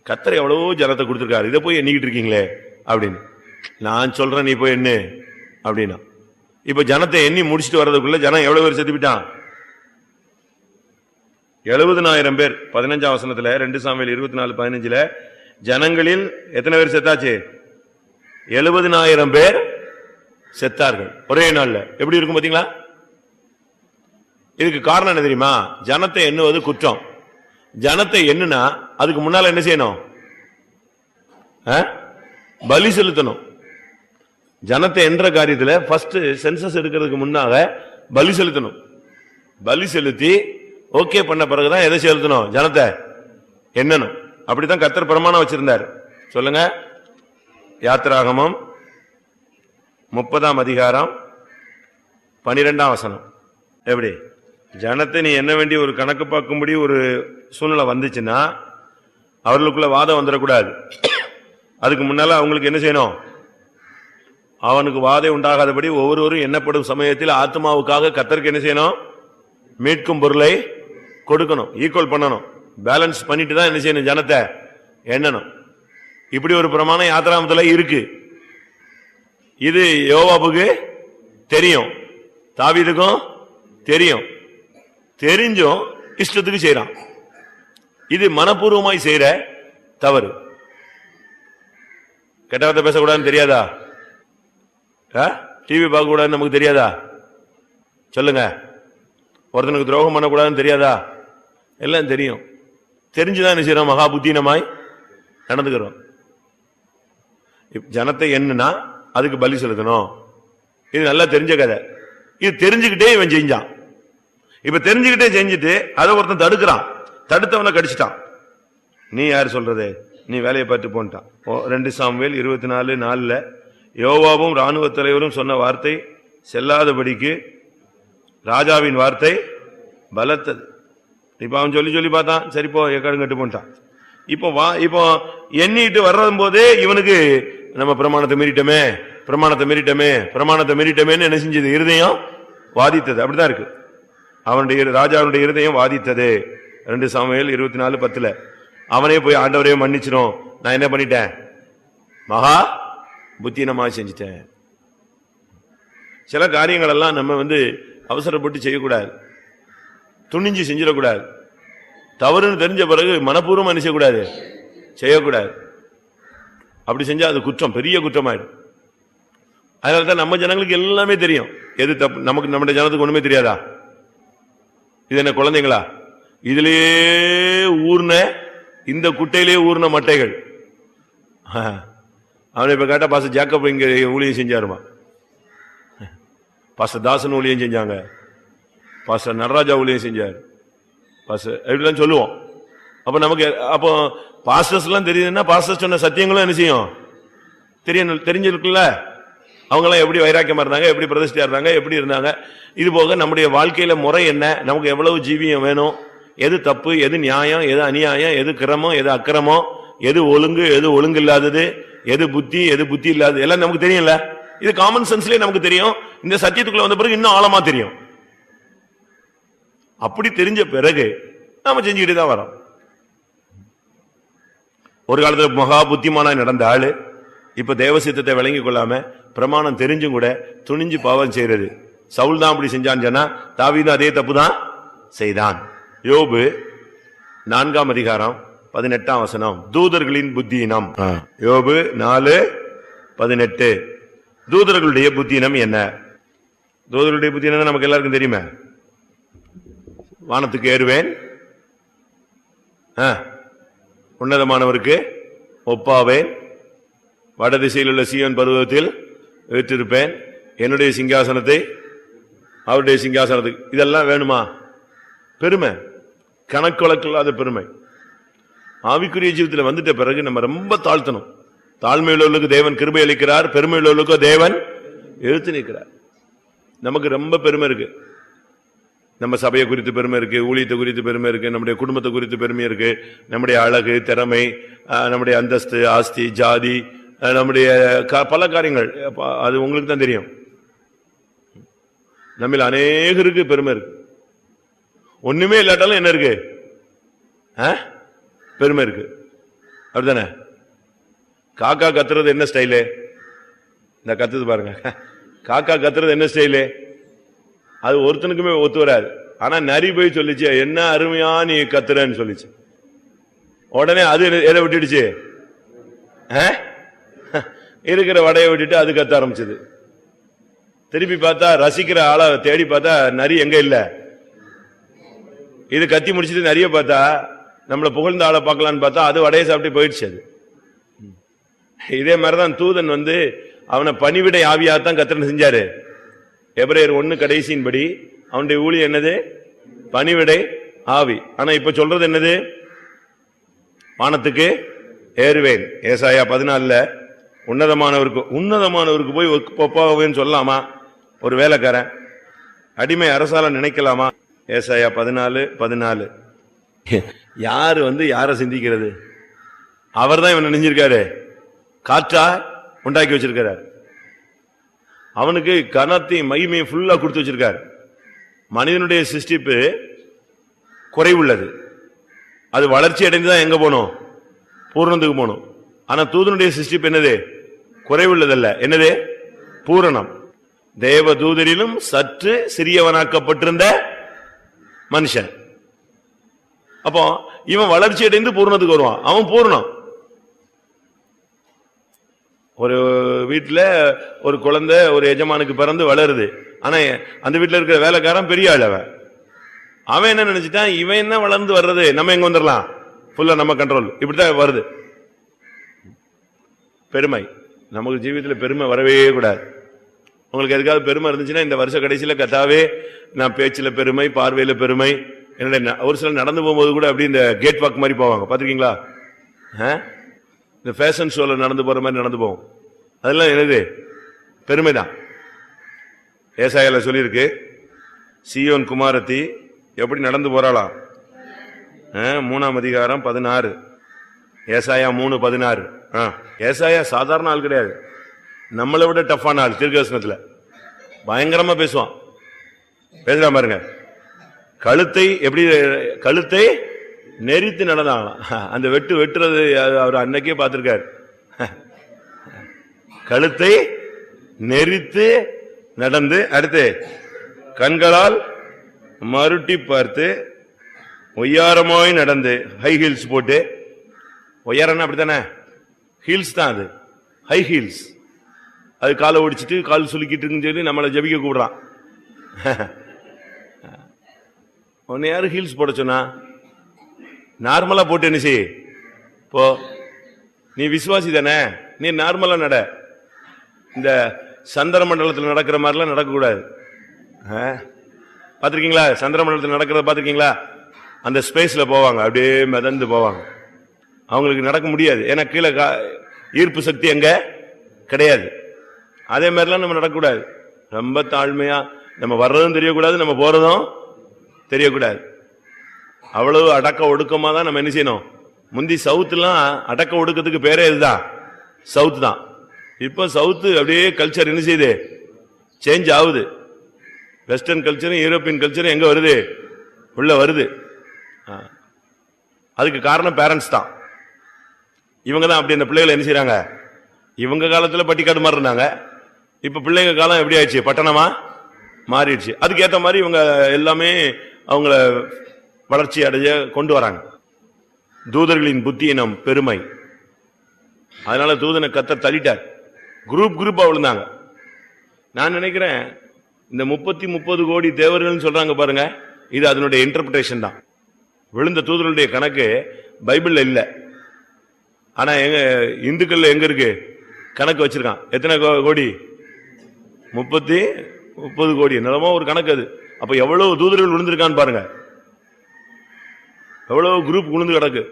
கர்த்தர் எவ்வளவோ ஜனத்தை கொடுத்திருக்காரு, இதை போய் எண்ணிக்கிட்டு இருக்கீங்களே அப்படின்னு. நான் சொல்றேன், நீ போய் என்ன அப்படின்னா. இப்ப ஜனத்தை எண்ணி முடிச்சுட்டு வர்றதுக்குள்ள ஜனம் எவ்வளவு பேர் செத்துப்பிட்டான்? 70,000 பேர். 15ஆம் வசனத்துல 2 சாமுவேல் 24:15 ஜனங்களில் எத்தனை பேர் செத்தாச்சு? 70,000 பேர் செத்தார்கள் ஒரே நாள்ல. எப்படி இருக்கும் பாத்தீங்களா? இதுக்கு காரணம் என்ன தெரியுமா? ஜனத்தை எண்ணுவது குற்றம். ஜனத்தை எண்ணுனா அதுக்கு முன்னால என்ன செய்யணும்? பலி செலுத்தணும். ஜனத்தை என்ற காரியத்துல ஃபர்ஸ்ட் சென்சஸ் எடுக்கிறதுக்கு முன்னாக பலி செலுத்தணும். பலி செலுத்தி ஓகே பண்ண பிறகுதான் எதை செலுத்தணும்? ஜனத்தை எண்ணணும். அப்படித்தான் கர்த்தர் பிரமாணம் வச்சிருந்தார். சொல்லுங்க. யாத்திராகமம் 30ஆம் அதிகாரம் 12ஆம் வசனம். எப்படி? ஜனத்தை நீ என்ன வேண்டிய ஒரு கணக்கு பார்க்கும்படி ஒரு சூழ்நிலை வந்துச்சுன்னா அவர்களுக்குள்ள வாதம் வந்துடக்கூடாது. அதுக்கு முன்னால அவங்களுக்கு என்ன செய்யணும்? அவனுக்கு வாதம் உண்டாகாதபடி ஒவ்வொருவரும் எண்ணப்படும் சமயத்தில் ஆத்மாவுக்காக கர்த்தருக்கு என்ன செய்யணும்? மீட்கும் பொருளை கொடுக்கணும், ஈக்குவல் பண்ணணும், பேலன்ஸ் பண்ணிட்டு தான் என்ன செய்யணும்? ஜனத்தை எண்ணணும். இப்படி ஒரு பிரமாணம் யாத்திராமத்துல இருக்கு. இது யோவாபுக்கு தெரியும், தாவீதுக்கும் தெரியும். தெரிஞ்சும் இஷ்டத்துக்கு செய்யறான். இது மனப்பூர்வமாய் செய்யற தவறு. கெட்டவத்தை பேசக்கூடாதுன்னு தெரியாதா? டிவி பார்க்க கூடாதுன்னு நமக்கு தெரியாதா? சொல்லுங்க. ஒருத்தனுக்கு துரோகம் பண்ணக்கூடாதுன்னு தெரியாதா? எல்லாம் தெரியும். தெரிஞ்சுதான் என்ன செய்யறோம்? மகா புத்தீனமாய் நடந்துக்கிறோம். ஜனத்தை என்னன்னா அதுக்கு பலி செலுத்தணும். இது நல்லா தெரிஞ்ச கதை. இது தெரிஞ்சுக்கிட்டே இவன் செஞ்சான். இப்ப தெரிஞ்சுக்கிட்டே செஞ்சுட்டு அதை ஒருத்தன் தடுக்கிறான். தடுத்தவனை கடிச்சிட்டான். நீ யாரு சொல்றது? நீ வேலையை பார்த்து போன்ட்டான். 2 சாமுவேல் 24:4 யோவாபும் ராணுவ தலைவரும் சொன்ன வார்த்தை செல்லாதபடிக்கு ராஜாவின் வார்த்தை பலத்தது. இப்ப அவன் சொல்லி பார்த்தான், சரி போ, எக்காடும் கட்டு போன்ட்டான். இப்போ எண்ணிட்டு வர்றது போதே இவனுக்கு நம்ம பிரமாணத்தை மீறிட்டோமே பிரமாணத்தை மீறிட்டோமே பிரமாணத்தை மீறிட்டோமேன்னு என்ன செஞ்சது? இருதயம் வாதித்தது. அப்படிதான் இருக்கு. அவனுடைய ராஜாவுடைய இருதயம் வாதித்தது. 2 சாமுவேல் 24:10 அவனே போய் ஆண்டவரையே மன்னிச்சிரும், நான் என்ன பண்ணிட்டேன்? மகா புத்தீனமா செஞ்சிட்டேன். சில காரியங்கள் எல்லாம் நம்ம அவசரப்பட்டு செய்யக்கூடாது, துணிஞ்சு செஞ்சிடக்கூடாது. தவறுன்னு தெரிஞ்ச பிறகு மனப்பூர்வம் நினைச்சக்கூடாது, செய்யக்கூடாது. அப்படி செஞ்சா அது குற்றம், பெரிய குற்றமாயிடும். அதனால்தான் நம்ம ஜனங்களுக்கு எல்லாமே தெரியும் எது தப்பு. நமக்கு நம்முடைய ஜனத்துக்கு ஒண்ணுமே தெரியாதா? இது என்ன குழந்தைங்களா? இதுலயே ஊர்ன இந்த குட்டையிலேயே ஊர்ன மட்டைகள். அவனை இப்ப கேட்டா பாஸ்டர் ஜாக்கப் இங்க ஊழியம் செஞ்சாருமா, பாஸ்டர் தாசன் ஊழியம் செஞ்சாங்க, பாஸ்டர் நடராஜா ஊழியம் செஞ்சார், பாஸ்டர் இப்படிலாம் சொல்லுவோம். அப்ப நமக்கு அப்போ பாஸ்டர்ஸ் எல்லாம் தெரியுதுன்னா பாஸ்டர் சொன்ன சத்தியங்களும் என்ன செய்யும்? தெரிஞ்சிருக்குல்ல. அவங்களாம் எப்படி வைராக்கியமா இருந்தாங்க, எப்படி பிரதிஷ்டையா இருந்தாங்க, எப்படி இருந்தாங்க. இது போக நம்முடைய வாழ்க்கையில முறை என்ன, நமக்கு எவ்வளவு ஜீவியம் வேணும், எது தப்பு, எது நியாயம், எது அநியாயம், எது கிரமம், எது அக்கிரமம், எது ஒழுங்கு, எது ஒழுங்கு இல்லாதது, எது புத்தி, எது புத்தி இல்லாதது, எல்லாம் நமக்கு தெரியும்ல. இது காமன் சென்ஸ்லயே நமக்கு தெரியும். இந்த சத்தியத்துக்குள்ள வந்த பிறகு இன்னும் ஆழமா தெரியும். அப்படி தெரிஞ்ச பிறகு நாம செஞ்சுக்கிட்டு தான் வரோம். ஒரு காலத்துல மகா புத்திமானா நடந்த ஆளு இப்ப தேவசித்தத்தை விளங்கி கொள்ளாம பிரமாணம் தெரிஞ்சும் கூட துணிஞ்சு பாவம் செய்யறது. சவுல் தான் அப்படி செஞ்சான்னு சொன்னா தாவீது அதே தப்பு தான் செய்தான். யோபு 4:18 தூதர்களின் புத்தியினம். யோபு 4:18 தூதர்களுடைய புத்தியினம் என்ன? தூதர்களுடைய புத்தியினம் நமக்கு எல்லாருக்கும் தெரியுமே. வானத்துக்கு ஏறுவேன், உன்னதமானவருக்கு ஒப்பாவேன், வடதிசையில் உள்ள சீயோன் பர்வதத்தில் வீற்றிருப்பேன், என்னுடைய சிங்காசனத்தை அவருடைய சிங்காசனத்துக்கு. இதெல்லாம் வேணுமா? பெருமை, கணக்கொழக்கில்லாத பெருமை. ஆவிக்குரிய ஜீவிதத்தில் வந்துட்ட பிறகு நம்ம ரொம்ப தாழ்த்தணும். தாழ்மையுள்ளவர்களுக்கு தேவன் கிருபை அளிக்கிறார், பெருமையுள்ளவர்களுக்கு தேவன் எழுத்து நிற்கிறார். நமக்கு ரொம்ப பெருமை இருக்கு. நம்ம சபையை குறித்து பெருமை இருக்கு, ஊழியத்தை குறித்து பெருமை இருக்கு, நம்முடைய குடும்பத்தை குறித்து பெருமை இருக்கு, நம்முடைய அழகு, திறமை, நம்முடைய அந்தஸ்து, ஆஸ்தி, ஜாதி, நம்முடைய பல காரியங்கள். அது உங்களுக்கு தான் தெரியும். நம்ம அநேகருக்கு பெருமை இருக்கு. ஒண்ணுமே இல்லாட்டாலும் என்ன இருக்கு? பெருமை இருக்கு. அப்படித்தானே? காக்கா கத்துறது என்ன ஸ்டைலு? இந்த கத்துது பாருங்க, காக்கா கத்துறது என்ன ஸ்டைலு? அது ஒருத்தனுக்குமே ஒத்து வராது. ஆனா நரி போய் சொல்லிச்சு, என்ன அருமையா நீ கத்துறன்னு சொல்லிச்சு. உடனே அது எதை விட்டுடுச்சு? இருக்கிற வடையை விட்டுட்டு அது கத்த ஆரம்பிச்சது. திருப்பி பார்த்தா ரசிக்கிற ஆளை தேடி பார்த்தா நரி எங்க இல்ல. இது கத்தி முடிச்சுட்டு நிறைய பார்த்தா நம்மள புகழ்ந்த ஆளை பார்க்கலான்னு பார்த்தா அது வடையை சாப்பிட்டு போயிடுச்சு. அது இதே மாதிரிதான் தூதன் அவனை பணிவிடை ஆவியாத்தான் கத்திரன்னு செஞ்சாரு. எபிரேயர் 1 கடைசியின்படி அவனுடைய ஊழியம் என்னது? பணிவிடை ஆவி. ஆனா இப்ப சொல்றது என்னது? வானத்துக்கு ஏறுவேன். ஏசாயா 14 உன்னதமானவருக்கு போய் ஒப்பாவேன்னு சொல்லலாமா? ஒரு வேலைக்காரன் அடிமை அரசால நினைக்கலாமா? ஏசாயா 14:14 யாரு யார சிந்திக்கிறது? அவர் தான் இவன் நினைஞ்சிருக்காரு, காற்றா உண்டாக்கி வச்சிருக்காரு. அவனுக்கு கனத்தையும் மகிமையும் ஃபுல்லா கொடுத்து வச்சிருக்காரு. மனிதனுடைய சிருஷ்டிப்பு குறைவுள்ளது. அது வளர்ச்சி அடைந்துதான் எங்க போகணும்? பூரணத்துக்கு போகணும். ஆனா தூதனுடைய சிருஷ்டிப்பு என்னது? குறைவுள்ளதல்ல. என்னது? பூரணம். தேவ தூதரிலும் சற்று சிறியவனாக்கப்பட்டிருந்த மனுஷன். அப்போ இவன் வளர்ச்சி அடைந்து பூரணத்துக்கு வருவான். அவன் பூரணம். ஒரு வீட்டுல ஒரு குழந்தை ஒரு எஜமானுக்கு பிறந்து வளருது. ஆனா அந்த வீட்டுல இருக்கிற வேலைக்காரன் பெரிய ஆள். அவன் என்ன நினைச்சிட்டான்? இவன் என்ன வளர்ந்து வர்றது, நம்ம எங்க வந்துடலாம், ஃபுல்லா நம்ம கண்ட்ரோல். இப்படித்தான் வருது பெருமை. நமக்கு ஜீவிதத்தில் பெருமை வரவே கூடாது. உங்களுக்கு எதுக்காவது பெருமை இருந்துச்சுன்னா இந்த வருஷ கடைசியில கத்தாவே நான் பேச்சுல பெருமை, பார்வையில பெருமை. என்னுடைய ஒரு சில நடந்து போகும்போது கூட அப்படி இந்த கேட் வாக் மாதிரி போவாங்க, பாத்திருக்கீங்களா? இந்த ஃபேஷன் ஷோல நடந்து போற மாதிரி நடந்து போவோம். அதெல்லாம் என்னது? பெருமைதான். ஏசாயால சொல்லியிருக்கு, சீயோன் குமாரத்தி எப்படி நடந்து போறாளாம். 3 அதிகாரம் 16 ஏசாயா 3:16. ஏசாயா சாதாரண ஆள் கிடையாது, நம்மளை விட டஃப்பான ஆள். தீர்க்கதரிசனத்துல பயங்கரமா பேசுவான். பேசலாம் பாருங்க. கழுத்தை எப்படி கழுத்தை நெறித்து நடந்தாங்களாம். அந்த வெட்டுறது அவர் அன்னைக்கே பார்த்திருக்காரு. கழுத்தை நெறித்து நடந்து, அடுத்து கண்களால் மருட்டி பார்த்து, ஒய்யாரமாய் நடந்து, ஹை ஹீல்ஸ் போட்டு. ஒய்யாரம்னா அப்படித்தானே, ஹீல்ஸ் தான் அது, ஹை ஹீல்ஸ். அது காலை ஒடிச்சிட்டு கால் சுலுக்கிட்டு சொல்லி நம்மளை ஜபிக்க கூடுறான். உன்னை யாரு ஹீல்ஸ் போட சொன்னா? நார்மலா போட்டு என்ன செய்ய போ. நீ விசுவாசி தானே, நீ நார்மலா நட. இந்த சந்திர மண்டலத்தில் நடக்கிற மாதிரிலாம் நடக்கக்கூடாது. பார்த்திருக்கீங்களா? சந்திர மண்டலத்தில் நடக்கிறத பார்த்திருக்கீங்களா? அந்த ஸ்பேஸ்ல போவாங்க, அப்படியே மிதந்து போவாங்க. அவங்களுக்கு நடக்க முடியாது, ஏன்னா கீழே ஈர்ப்பு சக்தி எங்க கிடையாது. அதே மாதிரிலாம் நம்ம நடக்கக்கூடாது. ரொம்ப தாழ்மையா, நம்ம வர்றதும் தெரியக்கூடாது, நம்ம போறதும் தெரியக்கூடாது. அவ்வளவு அடக்க ஒடுக்கமா தான் நம்ம என்ன செய்யணும். முந்தி சவுத்துலாம் அடக்க ஒடுக்கத்துக்கு பேரே இதுதான், சவுத் தான். இப்ப சவுத்து அப்படியே கல்ச்சர் என்ன செய்யுது, சேஞ்ச் ஆகுது. வெஸ்டர்ன் கல்ச்சரும் யூரோப்பியன் கல்ச்சரும் எங்க வருது, உள்ள வருது. அதுக்கு காரணம் பேரண்ட்ஸ் தான். இவங்க தான் அப்படி அந்த பிள்ளைகளை என்ன செய்யறாங்க. இவங்க காலத்துல பட்டிக்காடு மாதிரி இருந்தாங்க, இப்ப பிள்ளைங்க காலம் எப்படி ஆயிடுச்சு, பட்டணமா மாறிடுச்சு. அதுக்கு ஏற்ற மாதிரி இவங்க எல்லாமே அவங்கள வளர்ச்சி அடைய கொண்டு வராங்க. தூதர்களின் புத்தியினம் பெருமை. அதனால தூதனை கர்த்தர் தள்ளிட்டார். குரூப்பா விழுந்தாங்க. நான் நினைக்கிறேன் இந்த 30 கோடி தேவர்கள் சொல்றாங்க பாருங்க, இது அதனுடைய இன்டர்பிரேஷன் தான். விழுந்த தூதர்களுடைய கணக்கு பைபிள்ல இல்ல, ஆனா எங்க இந்துக்கள்ல எங்க இருக்கு கணக்கு வச்சிருக்கான். எத்தனை கோடி? 30 கோடி. நிலமா ஒரு கணக்கு அது. அப்ப எவ்வளவு தூதர்கள் விழுந்திருக்கான்னு பாருங்க, எவ்வளவு குரூப் விழுந்து கிடக்கு.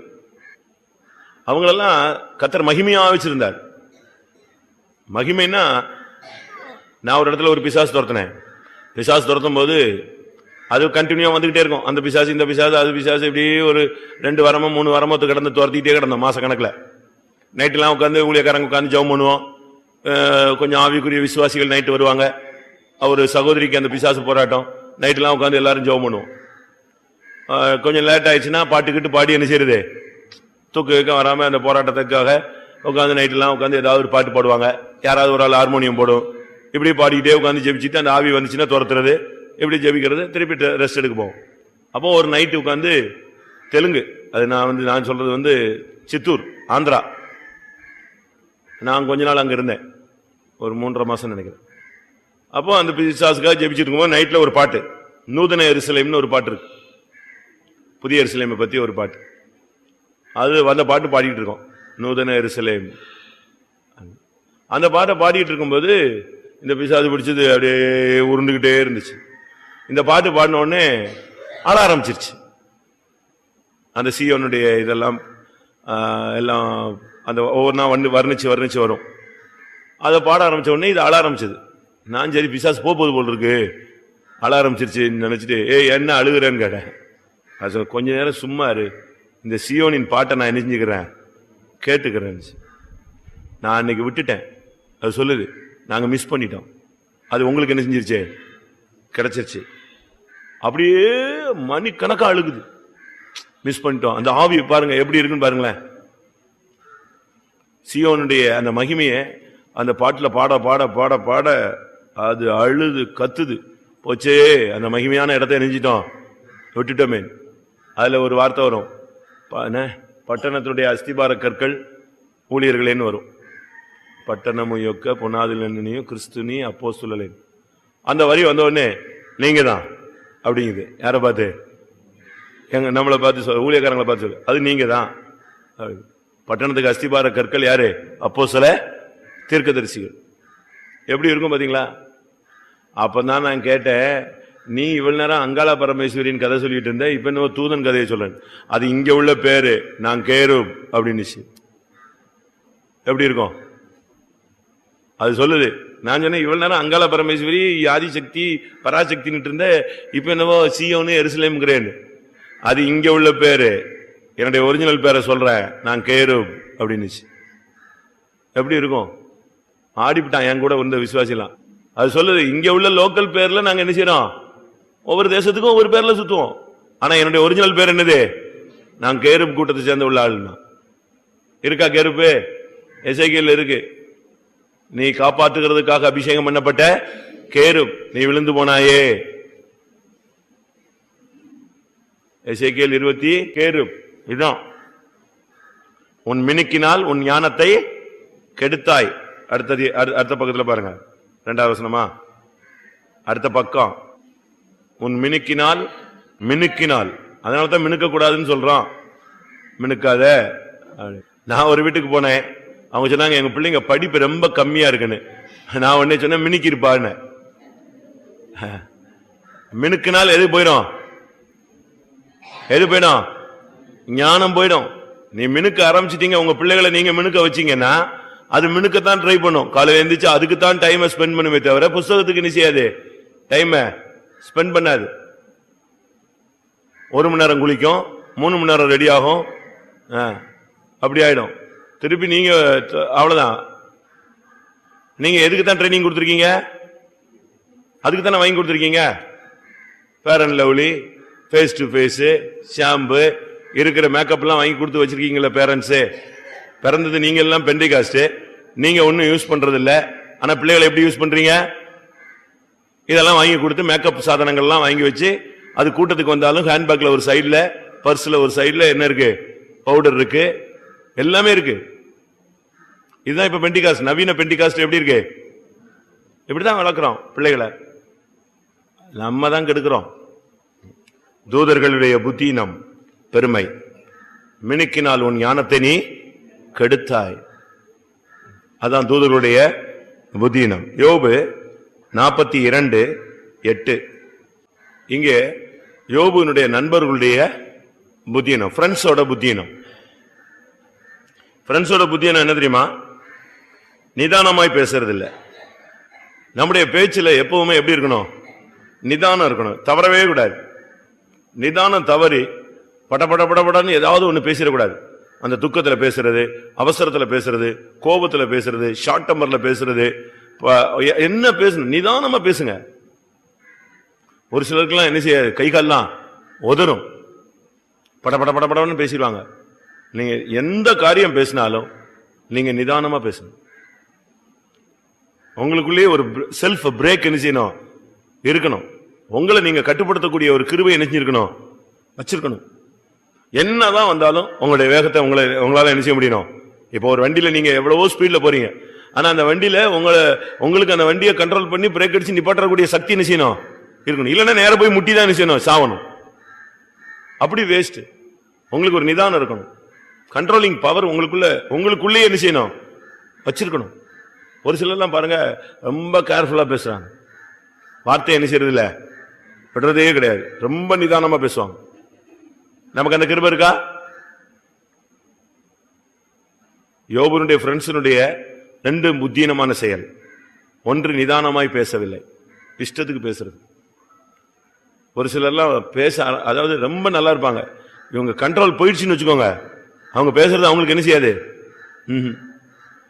அவங்களெல்லாம் கர்த்தர் மகிமையா வச்சிருந்தார். மகிமைன்னா, நான் ஒரு இடத்துல ஒரு பிசாசு துரத்தினேன். பிசாசு துரத்தும் போது அது கண்டினியூ வந்துகிட்டே இருக்கும். அந்த பிசாசு இந்த பிசாசு அது பிசாசு இப்படி ஒரு 2 வாரமோ 3 வாரமோ கிடந்து துரத்திக்கிட்டே கிடந்தோம் மாச கணக்கில். நைட்டெல்லாம் உட்காந்து ஊழியக்காரங்க உட்காந்து ஜெபம் பண்ணுவோம். கொஞ்சம் ஆவிக்குரிய விசுவாசிகள் நைட்டு வருவாங்க. ஒரு சகோதரிக்கு அந்த பிசாசு போராட்டம், நைட்டெல்லாம் உட்காந்து எல்லாரும் ஜெபம் பண்ணுவோம். கொஞ்சம் லேட் ஆயிடுச்சுன்னா பாட்டுக்கிட்டு பாடி என்ன செய்யுது, தூக்கு வைக்க வராம அந்த போராட்டத்துக்காக உட்காந்து நைட்டெல்லாம் உட்காந்து ஏதாவது ஒரு பாட்டு பாடுவாங்க. யாராவது ஒரு ஆள் ஹார்மோனியம் போடும். இப்படி பாடிக்கிட்டே உட்காந்து ஜெபிச்சுட்டு அந்த ஆவி வந்துச்சுன்னா துரத்துறது, இப்படி ஜெபிக்கிறது, திருப்பி ரெஸ்ட் எடுக்க போவோம். அப்போ ஒரு நைட்டு உட்காந்து தெலுங்கு, அது நான் சொல்றது சித்தூர், ஆந்திரா. நான் கொஞ்ச நாள் அங்க இருந்தேன், ஒரு 3.5 மாசம் நினைக்கிறேன். அப்போ அந்த பிசாசுக்காக ஜெபிச்சுட்டு இருக்கும்போது நைட்ல ஒரு பாட்டு, நூதன எருசலேம்னு ஒரு பாட்டு இருக்கு, புதிய எருசலேமை பத்தி ஒரு பாட்டு. அது அந்த பாட்டு பாடிட்டு இருக்கோம், நூதன எருசலேம். அந்த பாட்டை பாடிட்டு இருக்கும்போது இந்த பிசாசு பிடிச்சது அப்படியே உருண்டுகிட்டே இருந்துச்சு. இந்த பாட்டு பாடின உடனே ஆள ஆரம்பிச்சிருச்சு. அந்த சீயோனுடைய இதெல்லாம் எல்லாம் அந்த ஒவ்வொரு நாள் வர்ணிச்சு வரும். அதை பாட ஆரம்பிச்ச உடனே இது ஆள ஆரம்பிச்சது. நான் சரி பிசாசு போகுது போல் இருக்கு, அழ ஆரம்பிச்சிருச்சு நினைச்சிட்டு, என்ன அழுகுறேன்னு கேட்டேன். அது கொஞ்ச நேரம் சும்மா இரு, இந்த சியோனின் பாட்டை நான் என்ன செஞ்சுக்கிறேன் கேட்டுக்கிறேன். நான் அன்னைக்கு விட்டுட்டேன். அது சொல்லுது, நாங்க மிஸ் பண்ணிட்டோம், அது உங்களுக்கு என்ன செஞ்சிருச்சு கிடைச்சிருச்சு. அப்படியே மணிக்கணக்கா அழுகுது, மிஸ் பண்ணிட்டோம். அந்த ஆவி பாருங்க எப்படி இருக்குன்னு பாருங்களேன். சியோனுடைய அந்த மகிமையை அந்த பாட்டுல பாட பாட பாட பாட அது அழுது கத்துது. போச்சே, அந்த மகிமையான இடத்தை நெஞ்சிட்டோம், விட்டுட்டோமே. அதுல ஒரு வார்த்தை வரும், பட்டணத்துடைய அஸ்திபார கற்கள் ஊழியர்களேன்னு வரும். பட்டணமும் யொக்க பொன்னாதிலும் கிறிஸ்துனி அப்போஸ்தலன். அந்த வரி வந்த உடனே நீங்க தான் அப்படிங்குது. யாரை பார்த்து? நம்மளை பார்த்து, ஊழியக்காரங்களை பார்த்து சொல்லு, அது நீங்க தான். பட்டணத்துக்கு அஸ்திபார கற்கள் யாரு? அப்போஸ்தல தீர்க்கதரிசிகள். எப்படி இருக்கும் பாத்தீங்களா? அப்பதான் நான் கேட்டேன், நீ இவ்வளவு நேரம் அங்காளா பரமேஸ்வரின் கதை சொல்லிட்டு இருந்த, இப்ப என்ன தூதன் கதையை சொல்றேன். அது இங்க உள்ள பேரு, நான் கேரும் அப்படின்னு. எப்படி இருக்கும் அது சொல்லுது. நான் சொன்னேன், இவ்வளவு நேரம் அங்காள பரமேஸ்வரி ஆதிசக்தி பராசக்தின்னு இருந்த, இப்ப என்னவோ சீயோன்னு எருசலேம்ங்கிறேன். அது இங்க உள்ள பேரு, என்னுடைய ஒரிஜினல் பேரை சொல்றேன், நான் கேரூப் அப்படின்னுச்சு. எப்படி இருக்கும்? ஆடிவிட்டான் என் கூட வந்த விசுவாசிலாம். அது சொல்லுது, இங்க உள்ள லோக்கல் பேர்ல நாங்க என்ன செய்யறோம், ஒவ்வொரு தேசத்துக்கும் ஒவ்வொரு பேர்ல சுத்துவோம். ஆனா என்னுடைய ஒரிஜினல் பேர் என்னது? நான் கேருப் கூட்டத்தை சேர்ந்த உள்ள ஆளுனா. இருக்கா கேருப்பு? எசேக்கியேல் இருக்கு. நீ காப்பாற்றுகிறதுக்காக அபிஷேகம் பண்ணப்பட்ட கேருப், நீ விழுந்து போனாயே. எசேக்கியேல் 20 கேருப் இதான். உன் மினுக்கினால் உன் ஞானத்தை கெடுத்தாய். அடுத்த பக்கத்துல பாருங்க, 2வது வசனமா, அடுத்த பக்கம். உன் மினுக்கினால், அதனாலதான் மினுக்க கூடாதுன்னு சொல்றான். மினுக்காத. நான் ஒரு வீட்டுக்கு போனேன், அவங்க சொன்னாங்க எங்க பிள்ளைங்க படிப்பு ரொம்ப கம்மியா இருக்குன்னு. நான் உடனே சொன்னேன் மினுக்கி இருப்பான்னு. மினுக்கினால் எது போயிடும்? ஞானம் போயிடும். நீ மினுக்க ஆரம்பிச்சிட்டீங்க, உங்க பிள்ளைகளை நீங்க மினுக்க வச்சீங்கன்னா அது மினுக்கத்தான் ட்ரை பண்ணும். காலையில் எழுந்திரிச்சு அதுக்குத்தான் டைமை ஸ்பெண்ட் பண்ணுமே தவிர புஸ்தகத்துக்கு நிச்சயாது டைமை ஸ்பெண்ட் பண்ணாது. 1 மணி நேரம் குளிக்கும், 3 மணி நேரம் ரெடி ஆகும், அப்படி ஆயிடும். திருப்பி நீங்க அவ்வளவுதான். நீங்க எதுக்கு தான் ட்ரைனிங் கொடுத்துருக்கீங்க? அதுக்கு தானே வாங்கி கொடுத்துருக்கீங்க. Fair and Lovely, face to face, shampoo, இருக்கிற மேக்கப் எல்லாம் வாங்கி கொடுத்து வச்சிருக்கீங்களா பேரண்ட்ஸ்? பிறந்தது நீங்க எல்லாம் பெண்டிகாஸ்ட், நீங்க ஒன்னும் யூஸ் பண்றது இல்ல. ஆனா பிள்ளைகளை எப்படி யூஸ் பண்றீங்க? இதெல்லாம் வாங்கி கொடுத்து மேக்கப் சாதனங்கள்லாம் வாங்கி வச்சு, அது கூட்டத்துக்கு வந்தாலும் ஹேண்ட்பேக்ல ஒரு சைட்ல, பர்ஸ்ல ஒரு சைட்ல என்ன இருக்கு? பவுடர் இருக்கு, எல்லாமே இருக்கு. இதுதான் இப்ப பெண்டிகாஸ்ட். நவீன பெண்டிகாஸ்ட் எப்படி இருக்கு? இப்படிதான் வளர்க்கிறோம் பிள்ளைகளை. நம்ம தான் கெடுக்கிறோம். தூதர்களுடைய புத்தீனம் பெருமை. மினுக்கினால் உன் ஞானத்தை நீ கெடுத்தாய். அதான் தூதர்களுடைய புத்தீனம். யோபு 42:8. இங்கே யோபுனுடைய நண்பர்களுடைய புத்தீனம், ஃப்ரெண்ட்ஸோட புத்தீனம். ஃப்ரெண்ட்ஸோட புத்தீனம் என்ன தெரியுமா? நிதானமாய் பேசுறது இல்ல. நம்முடைய பேச்சுல எப்பவுமே எப்படி இருக்கணும்? நிதானம் இருக்கணும், தவறவே கூடாது. நிதானம் தவறி படபடன்னு ஏதாவது ஒண்ணு பேசிடக்கூடாது. அந்த துக்கத்துல பேசுறது, அவசரத்துல பேசுறது, கோபத்துல பேசுறது, ஷார்ட் டெம்பர்ல பேசுறது, என்ன பேசணும்? நிதானமா பேசுங்க. ஒரு சிலருக்குலாம் என்ன செய்ய, கை கால்லாம் உதறும், படபடன்னு பேசிடுவாங்க. நீங்க எந்த காரியம் பேசினாலும் நீங்க நிதானமா பேசணும். உங்களுக்குள்ளேயே ஒரு செல்ஃப் பிரேக் என்ன செய்யணும்? இருக்கணும். உங்களை நீங்க கட்டுப்படுத்தக்கூடிய ஒரு கிருபை என்ன செஞ்சிருக்கணும்? வச்சிருக்கணும். என்னதான் வந்தாலும் உங்களுடைய வேகத்தை உங்களால என்ன செய்ய முடியணும்? இப்போ ஒரு வண்டியில நீங்க எவ்வளவோ ஸ்பீட்ல போறீங்க, ஆனா அந்த வண்டியில உங்களுக்கு அந்த வண்டியை கண்ட்ரோல் பண்ணி பிரேக் அடிச்சு நிப்பாட்டக்கூடிய சக்தி என்ன செய்யணும்? இருக்கணும். இல்லைன்னா நேரம் போய் முட்டி தான் என்ன செய்யணும்? சாவணும். அப்படி வேஸ்ட். உங்களுக்கு ஒரு நிதானம் இருக்கணும். கண்ட்ரோலிங் பவர் உங்களுக்குள்ளே என்ன செய்யணும்? வச்சிருக்கணும். ஒரு சிலர்லாம் பாருங்க, ரொம்ப கேர்ஃபுல்லா பேசுறாங்க, வார்த்தை என்ன செய்யறது இல்ல, விடுறதே கிடையாது, ரொம்ப நிதானமா பேசுவாங்க. நமக்கு அந்த கிருபை இருக்கா? யோபுனுடைய ஃப்ரெண்ட்ஸினுடைய 2 புத்தீனமான செயல். ஒன்று, நிதானமாய் பேசவில்லை, இஷ்டத்துக்கு பேசுறது. ஒரு சிலர்லாம் பேச, அதாவது ரொம்ப நல்லா இருப்பாங்க, இவங்க கண்ட்ரோல் போயிடுச்சுன்னு வச்சுக்கோங்க, அவங்க பேசுறது அவங்களுக்கு என்ன செய்யாது,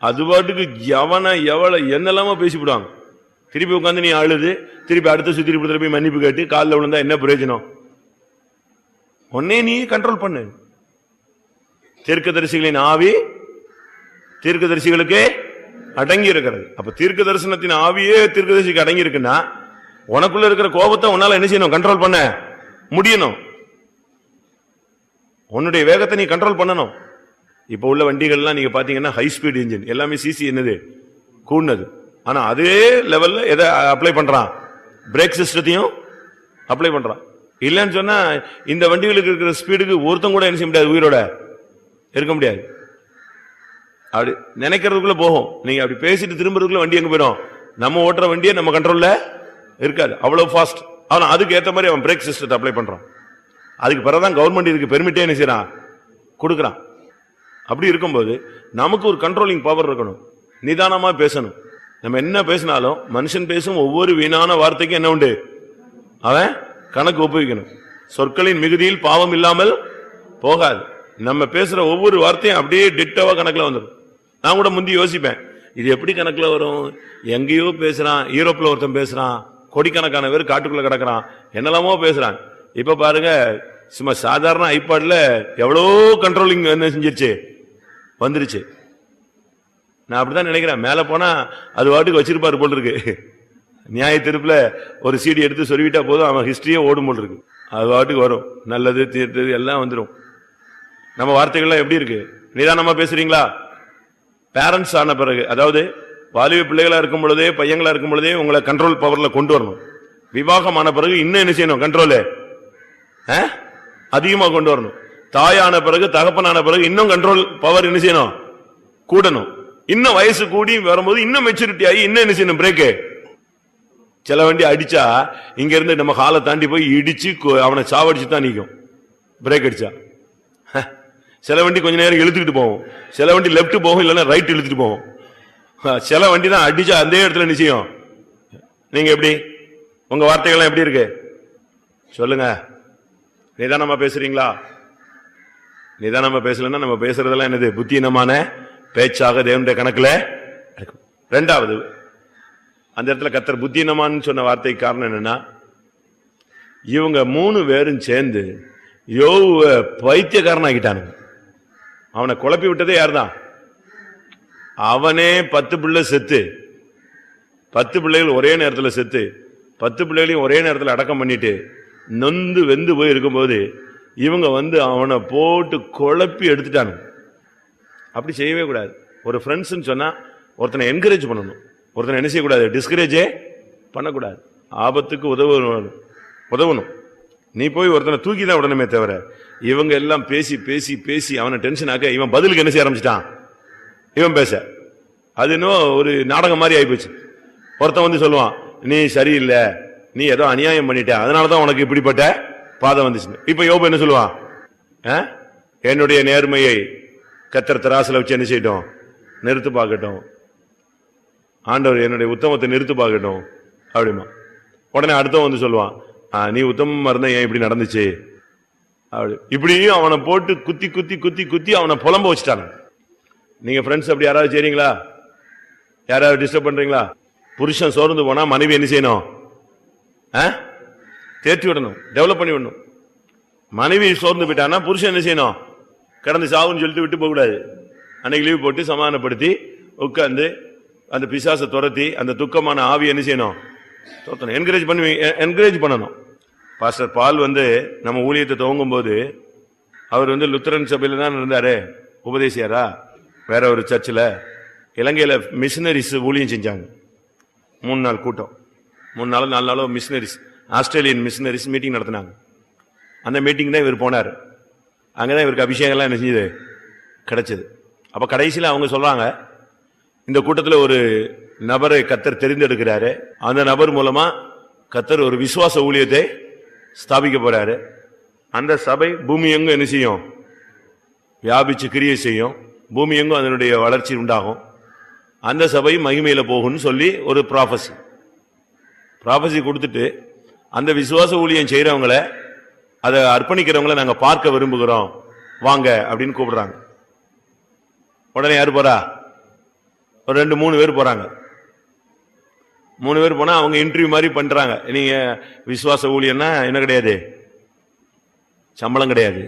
அது பாட்டுக்கு எவ்வளவு என்னெல்லாமோ பேசிவிடுவாங்க. திருப்பி உட்காந்து நீ அழுது, திருப்பி அடுத்த சுத்தி போய் மன்னிப்பு கேட்டு காலில் விழுந்தா என்ன பிரயோஜனம்? உன்னே நீ கண்ட்ரோல் பண்ணு. தீர்க்கதரிசிகளின் ஆவி தீர்க்கதரிசிகளுக்கு அடங்கி இருக்கிறது. அப்ப தீர்க்க தரிசனத்தின் ஆவியே தீர்க்கதரிசிக்கு அடங்கி இருக்குன்னா, உனக்குள்ள இருக்கிற கோபத்தை உன்னால என்ன செய்யணும்? கண்ட்ரோல் பண்ண முடியணும். உன்னுடைய வேகத்தை நீ கண்ட்ரோல் பண்ணணும். இப்ப உள்ள வண்டிகள்லாம் நீங்க பாத்தீங்கன்னா ஹை ஸ்பீட் இன்ஜின், எல்லாமே சிசி என்னது கூடுனது. ஆனா அதே லெவல்ல எதை அப்ளை பண்றான்? பிரேக் சிஸ்டத்தையும் அப்ளை பண்றான். இல்லன்னு சொன்னா இந்த வண்டிகளுக்கு இருக்கிற ஸ்பீடுக்கு ஒருத்தம் கூட என்ன செய்ய முடியாது, உயிரோட இருக்க முடியாது. அப்படி நினைக்கிறதுக்குள்ள போகும். நீங்க அப்படி பேசிட்டு திரும்புறதுக்குள்ள வண்டி எங்க போயிடும்? நம்ம ஓட்டுற வண்டியை நம்ம கண்ட்ரோல்ல இருக்காது, அவ்வளவு ஃபாஸ்ட். ஆனா அதுக்கு ஏற்ற மாதிரி அவன் பிரேக் சிஸ்டத்தை அப்ளை பண்றான். அதுக்கு பிறகுதான் கவர்மெண்ட் இதுக்கு பெர்மிட்டே என்ன செய்யறான்? கொடுக்கறான். அப்படி இருக்கும்போது நமக்கு ஒரு கண்ட்ரோலிங் பவர் இருக்கணும். நிதானமா பேசணும். நம்ம என்ன பேசினாலும் மனுஷன் பேசும் ஒவ்வொரு வீணான வார்த்தைக்கும் என்ன உண்டு? அவன் கணக்கு ஒப்புவிக்கணும். சொற்களின் மிகுதியில் பாவம் இல்லாமல் போகாது. நம்ம பேசுற ஒவ்வொரு வார்த்தையும் அப்படியே டிட்டவா கணக்குல வந்துடும். நான் கூட முந்தி யோசிப்பேன், இது எப்படி கணக்குல வரும்? எங்கேயோ பேசுறான், யூரோப்ல ஒருத்தன் பேசுறான், கோடிக்கணக்கான பேர் காட்டுக்குள்ள கிடக்குறான், என்னெல்லாமோ பேசுறான். இப்ப பாருங்க, சும்மா சாதாரண ஐபாட்ல எவ்வளோ கண்ட்ரோலிங் என்ன செஞ்சிருச்சு, வந்துருச்சு. நான் அப்படிதான் நினைக்கிறேன். மேல போனா அது வாட்டுக்கு வச்சிருப்பாரு போல் இருக்கு. நியாய தீர்ப்புல ஒரு சீடி எடுத்து சொல்லிவிட்டா போதும், அவன் ஹிஸ்டரியே ஓடும் போல் இருக்கு. அது வாட்டுக்கு வரும், நல்லது தீர்த்தது எல்லாம் வந்துடும். நம்ம வார்த்தைகள்லாம் எப்படி இருக்கு? நிதானமா பேசுறீங்களா? பேரண்ட்ஸ் ஆன பிறகு, அதாவது வாலிப பிள்ளைகளா இருக்கும் பொழுதே, பையங்களா இருக்கும் பொழுதே உங்களை கண்ட்ரோல் பவர்ல கொண்டு வரணும். விவாகம் ஆன பிறகு இன்னும் என்ன செய்யணும்? கண்ட்ரோல் அதிகமா கொண்டு வரணும். தாயான பிறகு, தகப்பனான பிறகு இன்னும் கண்ட்ரோல் பவர் என்ன செய்யணும்? கூடணும். இன்னும் வயசு கூடி வரும்போது இன்னும் மெச்சூரிட்டி ஆகி இன்னும் என்ன செய்யணும்? பிரேக்கு. சில வண்டி அடிச்சா இங்க இருந்து நம்ம காலை தாண்டி போய் இடிச்சு அவனை சாவடிச்சு தான் நிற்கும், பிரேக் அடிச்சா. சில வண்டி கொஞ்ச நேரம் இழுத்துக்கிட்டு போவோம், சில வண்டி லெப்ட் போகும், இல்லைன்னா ரைட் இழுத்துட்டு போவோம். சில வண்டி தான் அடிச்சா அந்த இடத்துல நிச்சயம். நீங்க எப்படி, உங்க வார்த்தைகள்லாம் எப்படி இருக்கு சொல்லுங்க? நிதானமா பேசுறீங்களா? நிதானமா பேசலன்னா நம்ம பேசுறதெல்லாம் என்னது? புத்தியினமான பேச்சாக தேவனுடைய கணக்குல. ரெண்டாவது, அந்த இடத்துல கர்த்தர் புத்தியினமான்னு சொன்ன வார்த்தைக்கு காரணம் என்னன்னா, இவங்க 3 பேரும் சேர்ந்து யோபுவ பைத்தியக்காரன் ஆகிட்டானுங்க. அவனை குழப்பி விட்டதே யார்தான்? அவனே 10 பிள்ளை செத்து, 10 பிள்ளைகள் ஒரே நேரத்தில் செத்து, 10 பிள்ளைகளையும் ஒரே நேரத்தில் அடக்கம் பண்ணிட்டு நொந்து வெந்து போய் இருக்கும்போது இவங்க அவனை போட்டு குழப்பி எடுத்துட்டானு. அப்படி செய்யவே கூடாது. ஒரு ஃப்ரெண்ட்ஸ் சொன்னா ஒருத்தனை என்கரேஜ் பண்ணணும், ஒருத்தனை என்ன செய்யக்கூடாது? டிஸ்கரேஜே பண்ணக்கூடாது. ஆபத்துக்கு உதவணும். நீ போய் ஒருத்தனை தூக்கி தான் உடனே தவிர, இவங்க எல்லாம் பேசி பேசி பேசி அவனை டென்ஷன் ஆக்க, இவன் பதிலுக்கு என்ன செய்ய ஆரம்பிச்சிட்டான்? இவன் பேச, அது இன்னும் ஒரு நாடகம் மாதிரி ஆயிப்போச்சு. ஒருத்தன் சொல்லுவான், நீ சரியில்லை, நீ ஏதோ அநியாயம் பண்ணிட்ட, அதனாலதான் உனக்கு இப்படிப்பட்ட பாதம் வந்துச்சு. இப்ப யோபு என்ன சொல்லுவான்? என்னுடைய நேர்மையை கர்த்தர் தராசுல வச்சு என்ன செய்யட்டும்? நிறுத்து பார்க்கட்டும். ஆண்டவர் என்னுடைய உத்தமத்தை நிறுத்து பார்க்கட்டும் அப்படிமா. உடனே அடுத்தவன் சொல்லுவான், நீ உத்தமமா இருந்தா ஏன் இப்படி நடந்துச்சு அப்படி. இப்படியும் அவனை போட்டு குத்தி குத்தி குத்தி குத்தி அவனை புலம்ப வச்சுட்டாங்க. நீங்க ஃப்ரெண்ட்ஸ் அப்படி யாராவது செய்றீங்களா? யாராவது டிஸ்டர்ப் பண்றீங்களா? புருஷன் சோர்ந்து போனா மனைவி என்ன செய்யணும்? தேர்த்தி விடணும், டெவலப் பண்ணி விடணும். மனைவி சோர்ந்து போயிட்டானா புருஷன் என்ன செய்யணும்? கடந்து சாவுன்னு சொல்லிட்டு விட்டு போக கூடாது. அன்னைக்கு லீவ் போட்டு சமாதானப்படுத்தி உட்கார்ந்து அந்த பிசாசை துரத்தி அந்த துக்கமான ஆவி என்ன செய்யணும்? என்கரேஜ் பண்ணணும். பாஸ்டர் பால் நம்ம ஊழியத்தை துவங்கும் போது அவர் லுத்தரன் சபையில தான் இருந்தாரு, உபதேசியாரா. வேற ஒரு சர்ச்சில் இலங்கையில மிஷினரிஸ் ஊழியம் செஞ்சாங்க. 3 நாள் கூட்டம், 3 நாளோ 4 நாளோ மிஷினரிஸ், ஆஸ்திரேலியன் மிஷினரிஸ் மீட்டிங் நடத்தினாங்க. அந்த மீட்டிங் தான் இவர் போனார். அங்கதான் இவருக்கு அபிஷேகம்லாம் என்ன செஞ்சது? கிடைச்சது. அப்ப கடைசியில் அவங்க சொல்றாங்க, இந்த கூட்டத்தில் ஒரு நபரை கர்த்தர் தெரிந்தெடுக்கிறாரு, அந்த நபர் மூலமா கர்த்தர் ஒரு விசுவாச ஊழியத்தை ஸ்தாபிக்க போறாரு. அந்த சபை பூமி எங்கும் என்ன செய்யும்? வியாபிச்சு கிரியை செய்யும். பூமி எங்கும் அதனுடைய வளர்ச்சி உண்டாகும். அந்த சபை மகிமையில போகும்னு சொல்லி ஒரு ப்ராபசி கொடுத்துட்டு, அந்த விசுவாச ஊழியம் செய்யறவங்களை, அதை அர்ப்பணிக்கிறவங்களை நாங்க பார்க்க விரும்புகிறோம், வாங்க அப்படின்னு கூப்பிடுறாங்க. உடனே யாரு போறா? ஒரு 2-3 பேர் போறாங்க. 3 பேர் போனா அவங்க இன்டர்வியூ மாதிரி பண்றாங்க. நீங்க விசுவாச ஊழியம்னா என்ன கிடையாது? சம்பளம் கிடையாது,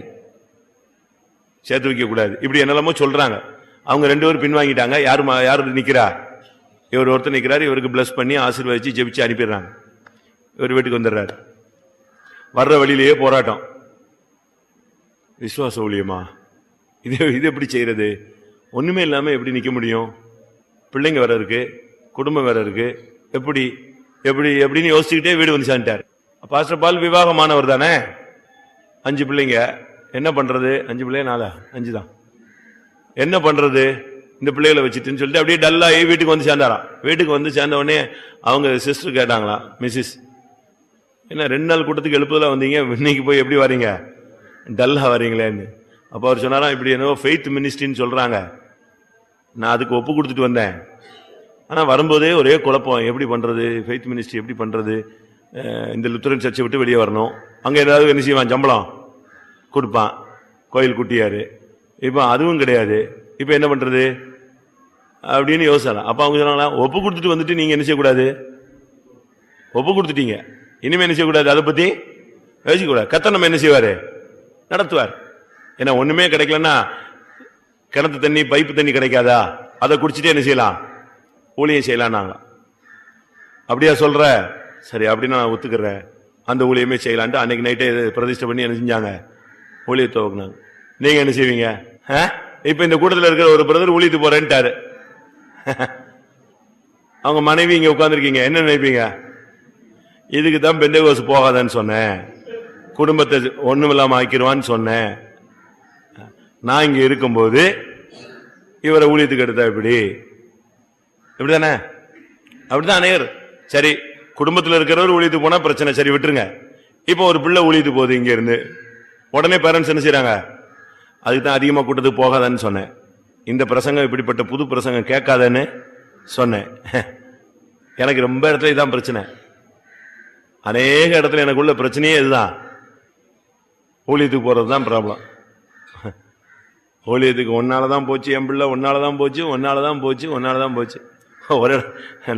சேர்த்து வைக்க கூடாது, இப்படி என்னெல்லாமோ சொல்றாங்க. அவங்க 2 பேரும் பின்வாங்கிட்டாங்க. யாரு நிக்கிறா? இவர் ஒருத்தர் நிக்கிறாரு. இவருக்கு பிளஸ் பண்ணி ஆசீர்வதிச்சு ஜெபிச்சு அனுப்பிடுறாங்க. இவர் வீட்டுக்கு வந்துடுறாரு. வர்ற வழியிலேயே போராட்டம். விசுவாச ஊழியமா இது எப்படி செய்யறது? ஒண்ணுமே இல்லாம எப்படி நிக்க முடியும்? பிள்ளைங்க வேற இருக்கு, குடும்பம் வேற இருக்கு, எப்படி எப்படி எப்படின்னு யோசிச்சுக்கிட்டே வீடு வந்து சேர்ந்துட்டார். பாஸ்டர் பால் விவாகமானவர் தானே, 5 பிள்ளைங்க, என்ன பண்றது? 5 பிள்ளைங்க 4 5 தான், என்ன பண்றது இந்த பிள்ளைகளை வச்சுட்டுன்னு சொல்லிட்டு அப்படியே டல்லாகி வீட்டுக்கு வந்து சேர்ந்தாராம். வீட்டுக்கு வந்து சேர்ந்த உடனே அவங்க சிஸ்டர் கேட்டாங்களா, மிஸ்ஸஸ் என்ன 2 நாள் கூட்டத்துக்கு எழுப்புதலா வந்தீங்க, இன்னைக்கு போய் எப்படி வரீங்க, டல்லா வரீங்களேன்னு. அப்ப அவர் சொன்னாராம், இப்படி என்னவோ ஃபெய்த் மினிஸ்ட்ரின்னு சொல்றாங்க, நான் அதுக்கு ஒப்பு கொடுத்துட்டு வந்தேன். ஆனா வரும்போதே ஒரே குழப்பம், எப்படி பண்றது, ஃபெய்த் மினிஸ்ட்ரி எப்படி பண்றது, இந்த லுத்தரன் சர்ச்சை விட்டு வெளியே வரணும், அங்க ஏதாவது என்ன செய்வான், சம்பளம் கொடுப்பான், கோயில் குட்டியாரு. இப்ப அதுவும் கிடையாது. இப்ப என்ன பண்றது அப்படின்னு யோசிக்கலாம். அப்ப அவங்க சொன்னாங்களா, ஒப்பு கொடுத்துட்டு வந்துட்டு நீங்க என்ன செய்யக்கூடாது, ஒப்பு கொடுத்துட்டீங்க, இனிமே என்ன செய்யக்கூடாது, அதை பத்தி யோசிக்க கூடாது. கர்த்தர் நம்ம என்ன செய்வாரு, நடத்துவார். ஏன்னா ஒண்ணுமே கிடைக்கலன்னா கிணத்து தண்ணி பைப்பு தண்ணி கிடைக்காதா, அதை குடிச்சிட்டே என்ன செய்யலாம், ஊழியம் செய்யலாம். நாங்க அப்படியா சொல்ற, சரி அப்படின்னா நான் ஒத்துக்கிறேன், அந்த ஊழியமே செய்யலான்ட்டு அன்னைக்கு நைட்டே பிரதிஷ்டை பண்ணி என்ன செஞ்சாங்க, ஊழியத்தை துவக்குனாங்க. நீங்க என்ன செய்வீங்க, இப்ப இந்த கூட்டத்தில் இருக்கிற ஒரு பிரதர் ஊழியத்து போறேன்ட்டாரு, அவங்க மனைவி இங்க உட்கார்ந்துருக்கீங்க, என்ன நினைப்பீங்க, இதுக்கு தான் பெந்தேகோஸ் போகாதன்னு சொன்னேன், குடும்பத்தை ஒண்ணுமில்லாம ஆக்கிடுவான்னு சொன்னேன், நான் இங்க இருக்கும்போது இவரை ஊழியத்துக்கு எடுத்தா இப்படிதானே, அப்படிதான் அநேகர். சரி, குடும்பத்தில் இருக்கிறவர் ஊழியத்துக்கு போனா பிரச்சனை, சரி விட்டுருங்க. இப்ப ஒரு பிள்ளை ஊழியத்துக்கு போகுது இங்க இருந்து, உடனே பேரண்ட்ஸ் என்ன செய்யறாங்க, அதுக்கு தான் அதிகமா கூட்டத்துக்கு போகாதன்னு சொன்னேன், இந்த பிரசங்கம் இப்படிப்பட்ட புது பிரசங்கம் கேட்காதன்னு சொன்னேன். எனக்கு ரொம்ப இடத்துல இதான் பிரச்சனை, அநேக இடத்துல எனக்குள்ள பிரச்சனையே இதுதான், ஊழியத்துக்கு போறதுதான் ப்ராப்ளம். ஊழியத்துக்கு ஒன்னாலதான் போச்சு என் பிள்ளை, ஒன்னாலதான் போச்சு, ஒன்னாலதான் போச்சு, ஒன்னாலதான் போச்சு. ஒரு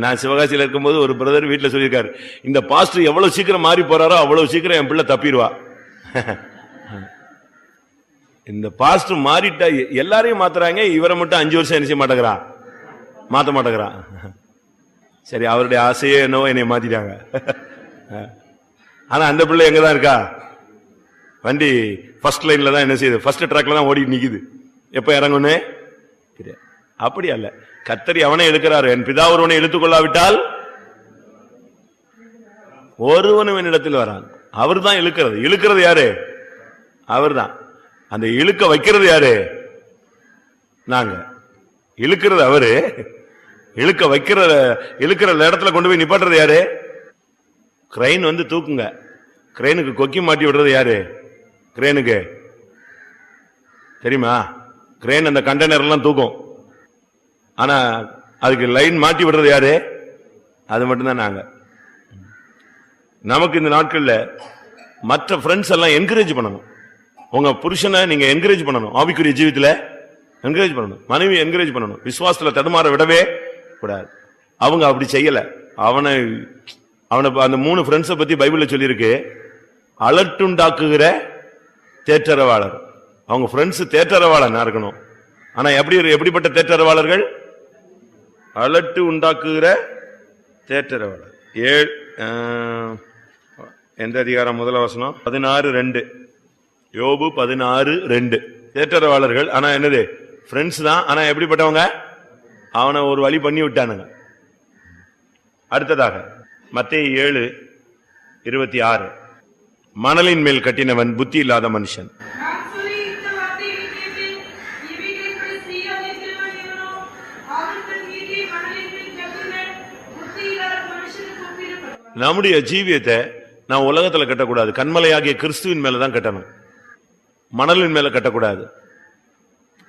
நான் சிவகாசியில் இருக்கும்போது ஒரு பிரதர் வீட்டில் சொல்லியிருக்காரு, இந்த பாஸ்டர் எவ்வளவு சீக்கிரம் மாறி போறாரோ அவ்வளவு சீக்கிரம் என் பிள்ளை தப்பிடுவா. இந்த பாஸ்டர் மாறிட்டா எல்லாரையும் மாத்துறாங்க, இவரை மட்டும் 5 வருஷம் என்ன செய்ய மாட்டேங்கிறான், மாத்த மாட்டேங்கிறான். சரி, அவருடைய ஆசையே என்னவோ என்னை மாத்திட்டாங்க. ஆனா அந்த பிள்ளை எங்கதான் இருக்கா, வண்டி ஃபர்ஸ்ட் லைன்ல தான் என்ன செய்யுது, ஃபர்ஸ்ட் ட்ராக்ல தான் ஓடி நிக்குது, எப்ப இறங்குன்னு. அப்படி அல்ல, கர்த்தர் அவனை இழுக்கிறாரு, என் பிதா ஒருவனை இழுத்துக் கொள்ளாவிட்டால் ஒருவனும் என்னிடத்தில் வரான். அவர் தான் இழுக்கிறது. இழுக்கிறது யாரு, அவர் தான். அந்த இழுக்க வைக்கிறது யாரு, நாங்க. இழுக்கிறது அவரு, இழுக்க வைக்கிற இழுக்கிற இடத்துல கொண்டு போய் நிப்பாட்டுறது யாரு, கிரெயின் வந்து தூக்குங்க. கிரெயினுக்கு கொக்கி மாட்டி விடுறது யாரு, கிரெயினுக்கு தெரியுமா, கிரெயின் அந்த கண்டெய்னர் எல்லாம் தூக்கும், ஆனா அதுக்கு லைன் மாட்டி விடுறது யாரு, அது மட்டும்தான் நாங்க. நமக்கு இந்த நாட்கள்ல மற்ற ஃப்ரெண்ட்ஸ் எல்லாம் என்கரேஜ் பண்ணணும். உங்க புருஷனை நீங்க என்கரேஜ் பண்ணணும், ஆவிக்குரிய ஜீவித்துல என்கரேஜ் பண்ணணும், மனைவி என்கரேஜ் பண்ணணும், விசுவாசத்துல தடுமாற விடவே கூடாது. அவங்க அப்படி செய்யல. அவனை அந்த 3 ஃப்ரெண்ட்ஸை பத்தி பைபிள்ல சொல்லியிருக்கு, அலட்டுண்டாக்குகிற தேற்றரவாளர். அவங்க ஃப்ரெண்ட்ஸ் தேற்றரவாளனா இருக்கணும். ஆனா எப்படிப்பட்ட தேற்றரவாளர்கள், அலட்டு உண்டாக்குகிற தேற்றரவாளர். எந்த அதிகாரம், முதல் வசனம் 16:2, யோபு 16:2. தேற்றரவாளர்கள், ஆனா என்னது, ஃப்ரெண்ட்ஸ் தான், ஆனா எப்படிப்பட்டவங்க, அவனை ஒரு வழி பண்ணி விட்டானுங்க. அடுத்ததாக மத்தேயு 7:26, மணலின் மேல் கட்டினவன் புத்தி இல்லாத மனுஷன். நம்முடைய ஜீவியத்தை நான் உலகத்துல கட்டக்கூடாது, கண்மலையாகிய கிறிஸ்துவின் மேலதான் கட்டணும், மணலின் மேல கட்டக்கூடாது.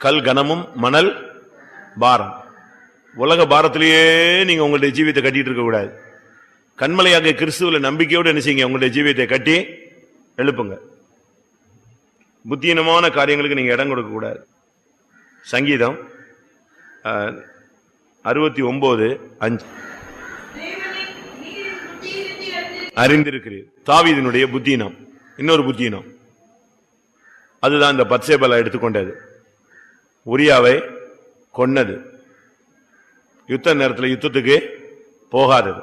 கல் கனமும் மணல் பாரம், உலக பாரத்திலேயே நீங்க உங்களுடைய ஜீவியத்தை கட்டிட்டு இருக்க கூடாது. கண்மலையாகிய கிறிஸ்துவில நம்பிக்கையோடு என்ன செய்யுங்க, உங்களுடைய ஜீவியத்தை கட்டி எழுப்புங்க. புத்தீனமான காரியங்களுக்கு நீங்க இடம் கொடுக்க கூடாது. சங்கீதம் 69:5, அறிந்திருக்கிறீர். தாவீதினுடைய புத்தீனம், இன்னொரு புத்தீனம், அதுதான் இந்த பத்சேபா எடுத்துக்கொண்டது, உரியாவை கொன்னது, யுத்த நேரத்தில் யுத்தத்துக்கு போகாதது.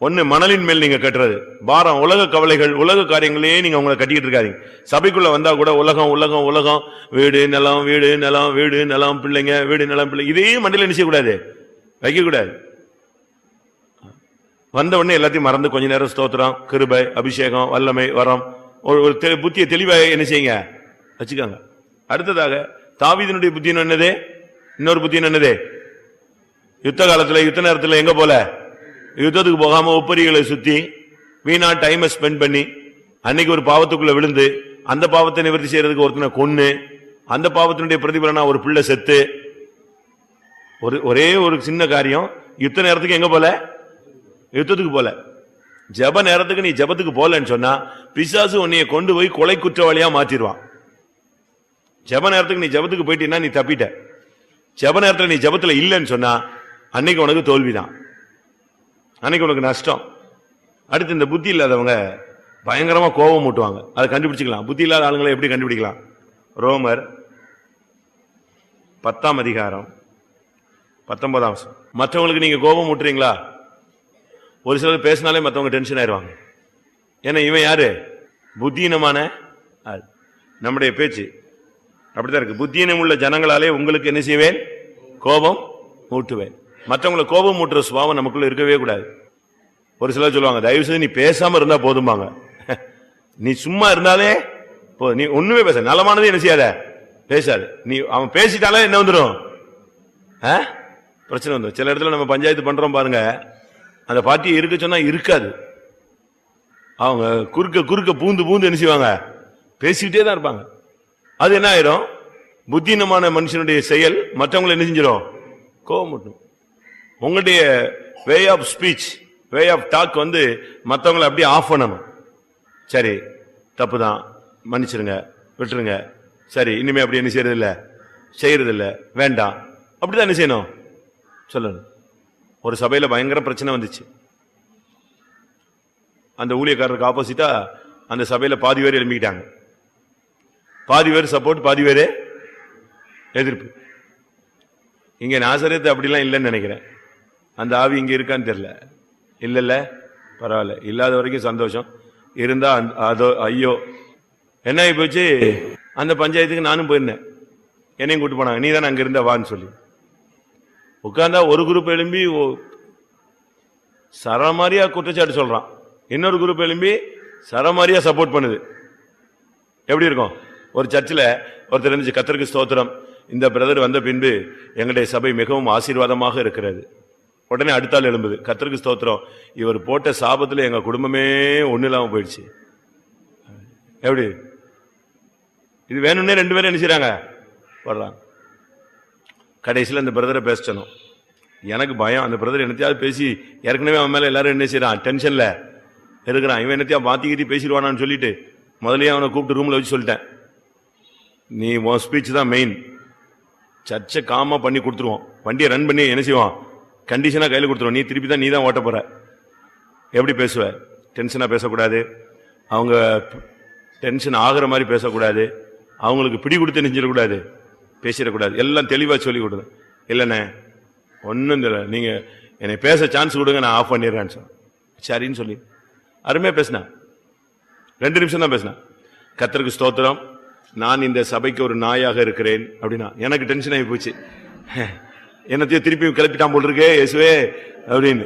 ஒண்ணு மணலின் மேல் நீங்க கட்டுறது பாரம், உலக கவலைகள், உலக காரியங்களே நீங்க உங்களை கட்டிக்கிட்டு இருக்காதீங்க. சபைக்குள்ள வந்தா கூட உலகம் உலகம் உலகம், வீடு நிலம் வீடு நிலம் வீடு நிலம் பிள்ளைங்க வீடு நிலம் பிள்ளை, இதே மண்டியில் என்ன செய்யக்கூடாது, வைக்க கூடாது. வந்த உடனே எல்லாத்தையும் மறந்து கொஞ்ச நேரம் ஸ்தோத்திரம், கிருபை, அபிஷேகம், வல்லமை, வரம், ஒரு புத்திய தெளிவாக என்ன செய்யுங்க, வச்சுக்காங்க. அடுத்ததாக தாவீதினுடைய புத்தியம் என்னது, இன்னொரு புத்தியம் என்னது, யுத்த காலத்துல யுத்த நேரத்தில் எங்க போல, யுத்தத்துக்கு போகாம ஒப்பரிகளை சுத்தி வீணா டைமை ஸ்பெண்ட் பண்ணி, அன்னைக்கு ஒரு பாவத்துக்குள்ள விழுந்து அந்த பாவத்தை நிவர்த்தி செய்யறதுக்கு ஒருத்தனை கொன்னு, அந்த பாவத்தினுடைய பிரதிபலனா ஒரு பிள்ளை செத்து, ஒரே ஒரு சின்ன காரியம், யுத்த நேரத்துக்கு எங்க போல, யுத்தத்துக்கு போல. ஜப நேரத்துக்கு நீ ஜபத்துக்கு போலன்னு சொன்னா பிசாசு உன்னைய கொண்டு போய் கொலை குற்றவாளியா மாத்திடுவான். ஜெப நேரத்துக்கு நீ ஜெபத்துக்கு போயிட்டீன்னா நீ தப்பிட்ட. ஜெப நேரத்தில் நீ ஜெபத்துல இல்லைன்னு சொன்னா அன்னைக்கு உனக்கு தோல்விதான், அன்னைக்கு உனக்கு நஷ்டம். அடுத்து இந்த புத்தி இல்லாதவங்க பயங்கரமா கோபம் மூட்டுவாங்க. அதை கண்டுபிடிச்சிக்கலாம். புத்தி இல்லாத ஆளுங்களை எப்படி கண்டுபிடிக்கலாம்? ரோமர் 10ஆம் அதிகாரம் 19ஆம் வசனம். மற்றவங்களுக்கு நீங்க கோபம் மூட்டுறீங்களா? ஒரு சிலர் பேசினாலே மற்றவங்க டென்ஷன் ஆயிடுவாங்க. ஏன்னா இவன் யாரு? புத்தீனமான ஆள். நம்முடைய பேச்சு அப்படித்தான் இருக்கு. புத்தீனம் உள்ள ஜனங்களாலே உங்களுக்கு என்ன செய்வேன்? கோபம் மூட்டுவேன். மற்றவங்களை கோபம் மூட்டுற சுபாவம் நமக்குள்ள இருக்கவே கூடாது. ஒரு சிலர் சொல்லுவாங்க, தயவு செய்து நீ பேசாம இருந்தா போதும்பாங்க. நீ சும்மா இருந்தாலே நீ ஒண்ணுமே பேச, நலமானது என்ன செய்யாத, பேசாது. நீ அவன் பேசிட்டாலே என்ன வந்துடும்? பிரச்சனை வந்துடும். சில இடத்துல நம்ம பஞ்சாயத்து பண்றோம் பாருங்க, அந்த பார்ட்டியை இருக்க சொன்னா இருக்காது. அவங்க குறுக்க குறுக்க பூந்து பூந்து என்ன செய்வாங்க? பேசிக்கிட்டே தான் இருப்பாங்க. அது என்ன ஆயிரும்? புத்தீனமான மனுஷனுடைய செயல் மற்றவங்களை என்ன செஞ்சிடும்? கோவம். உங்களுடைய way of speech, way of talk வந்து மற்றவங்களை அப்படியே ஆஃப் பண்ணணும். சரி, தப்பு தான், மன்னிச்சிருங்க, விட்டுருங்க, சரி இனிமே அப்படி என்ன செய்யறது இல்ல, வேண்டாம், அப்படிதான் என்ன செய்யணும் சொல்லணும். ஒரு சபையில பயங்கர பிரச்சனை வந்துச்சு. அந்த ஊழியக்காரருக்கு ஆப்போசிட்டா அந்த சபையில பாதி பேர் எழுப்பிக்கிட்டாங்க. பாதி பேர் சப்போர்ட், பாதி பேர் எதிர்ப்பு. இங்க நாசரேத்து அப்படிலாம் இல்லைன்னு நினைக்கிறேன். அந்த ஆவி இங்க இருக்கான்னு தெரியல. இல்ல பரவாயில்ல, இல்லாத வரைக்கும் சந்தோஷம். இருந்தா அதோ ஐயோ என்ன ஆகி போச்சு. அந்த பஞ்சாயத்துக்கு நானும் போயிருந்தேன், என்னையும் கூட்டு போனாங்க. நீ தானே அங்க இருந்த வான்னு சொல்லி உட்கார்ந்தா ஒரு குரூப் எழும்பி சரமாரியா குற்றச்சாட்டு சொல்றான், இன்னொரு குரூப் எழும்பி சரமாரியா சப்போர்ட் பண்ணுது. எப்படி இருக்கும்? ஒரு சர்ச்சில் ஒருத்தர் இருந்துச்சு, கர்த்தருக்கு ஸ்தோத்திரம், இந்த பிரதர் வந்த பின்பு எங்களுடைய சபை மிகவும் ஆசீர்வாதமாக இருக்கிறது. உடனே அடுத்தாள் எழும்புது, கர்த்தருக்கு ஸ்தோத்திரம், இவர் போட்ட சாபத்துல எங்க குடும்பமே ஒண்ணு இல்லாம போயிடுச்சு. எப்படி? இது வேணும்னே ரெண்டு பேரும் என்ன செய்றாங்க? வர்றாங்க. கடைசியில் அந்த பிரதரை பேசணும். எனக்கு பயம், அந்த பிரதர் என்னத்தையாவது பேசி, ஏற்கனவே அவன் மேல எல்லாரும் என்ன செய்யறான், டென்ஷன்ல இருக்கிறான், இவன் என்னத்தையா மாத்திக்கிட்டு பேசிடுவானான்னு சொல்லிட்டு முதலே அவனை கூப்பிட்டு ரூம்ல வச்சு சொல்லிட்டேன், நீ உன் ஸ்பீச் தான் மெயின், சர்ச்சை காமா பண்ணி கொடுத்துருவோம், வண்டியை ரன் பண்ணி என்ன செய்வான், கண்டிஷனா கையில் கொடுத்துருவோம், நீ திருப்பி தான் நீ தான் ஓட்ட போற. எப்படி பேசுவ? டென்ஷனா பேசக்கூடாது, அவங்க டென்ஷன் ஆகிற மாதிரி பேசக்கூடாது, அவங்களுக்கு பிடி கொடுத்து நெஞ்சிடக்கூடாது, பேசிடக்கூடாது, எல்லாம் தெளிவா சொல்லி கொடுங்க. இல்லைண்ணே ஒன்னும் தெரியல, நீங்க என்னை பேச சான்ஸ் கொடுங்க, நான் ஆஃப் பண்ணிடுறேன்னு சொன்ன. சரின்னு சொல்லி அருமையா பேசினா, 2 நிமிஷம் தான் பேசினா. கர்த்தருக்கு ஸ்தோத்திரம், நான் இந்த சபைக்கு ஒரு நாயாக இருக்கிறேன் அப்படின்னா எனக்கு டென்ஷன் ஆகி போச்சு. என்னத்தையும் திருப்பி கிளப்பிட்டான் போல் இருக்கே இயேசுவே அப்படின்னு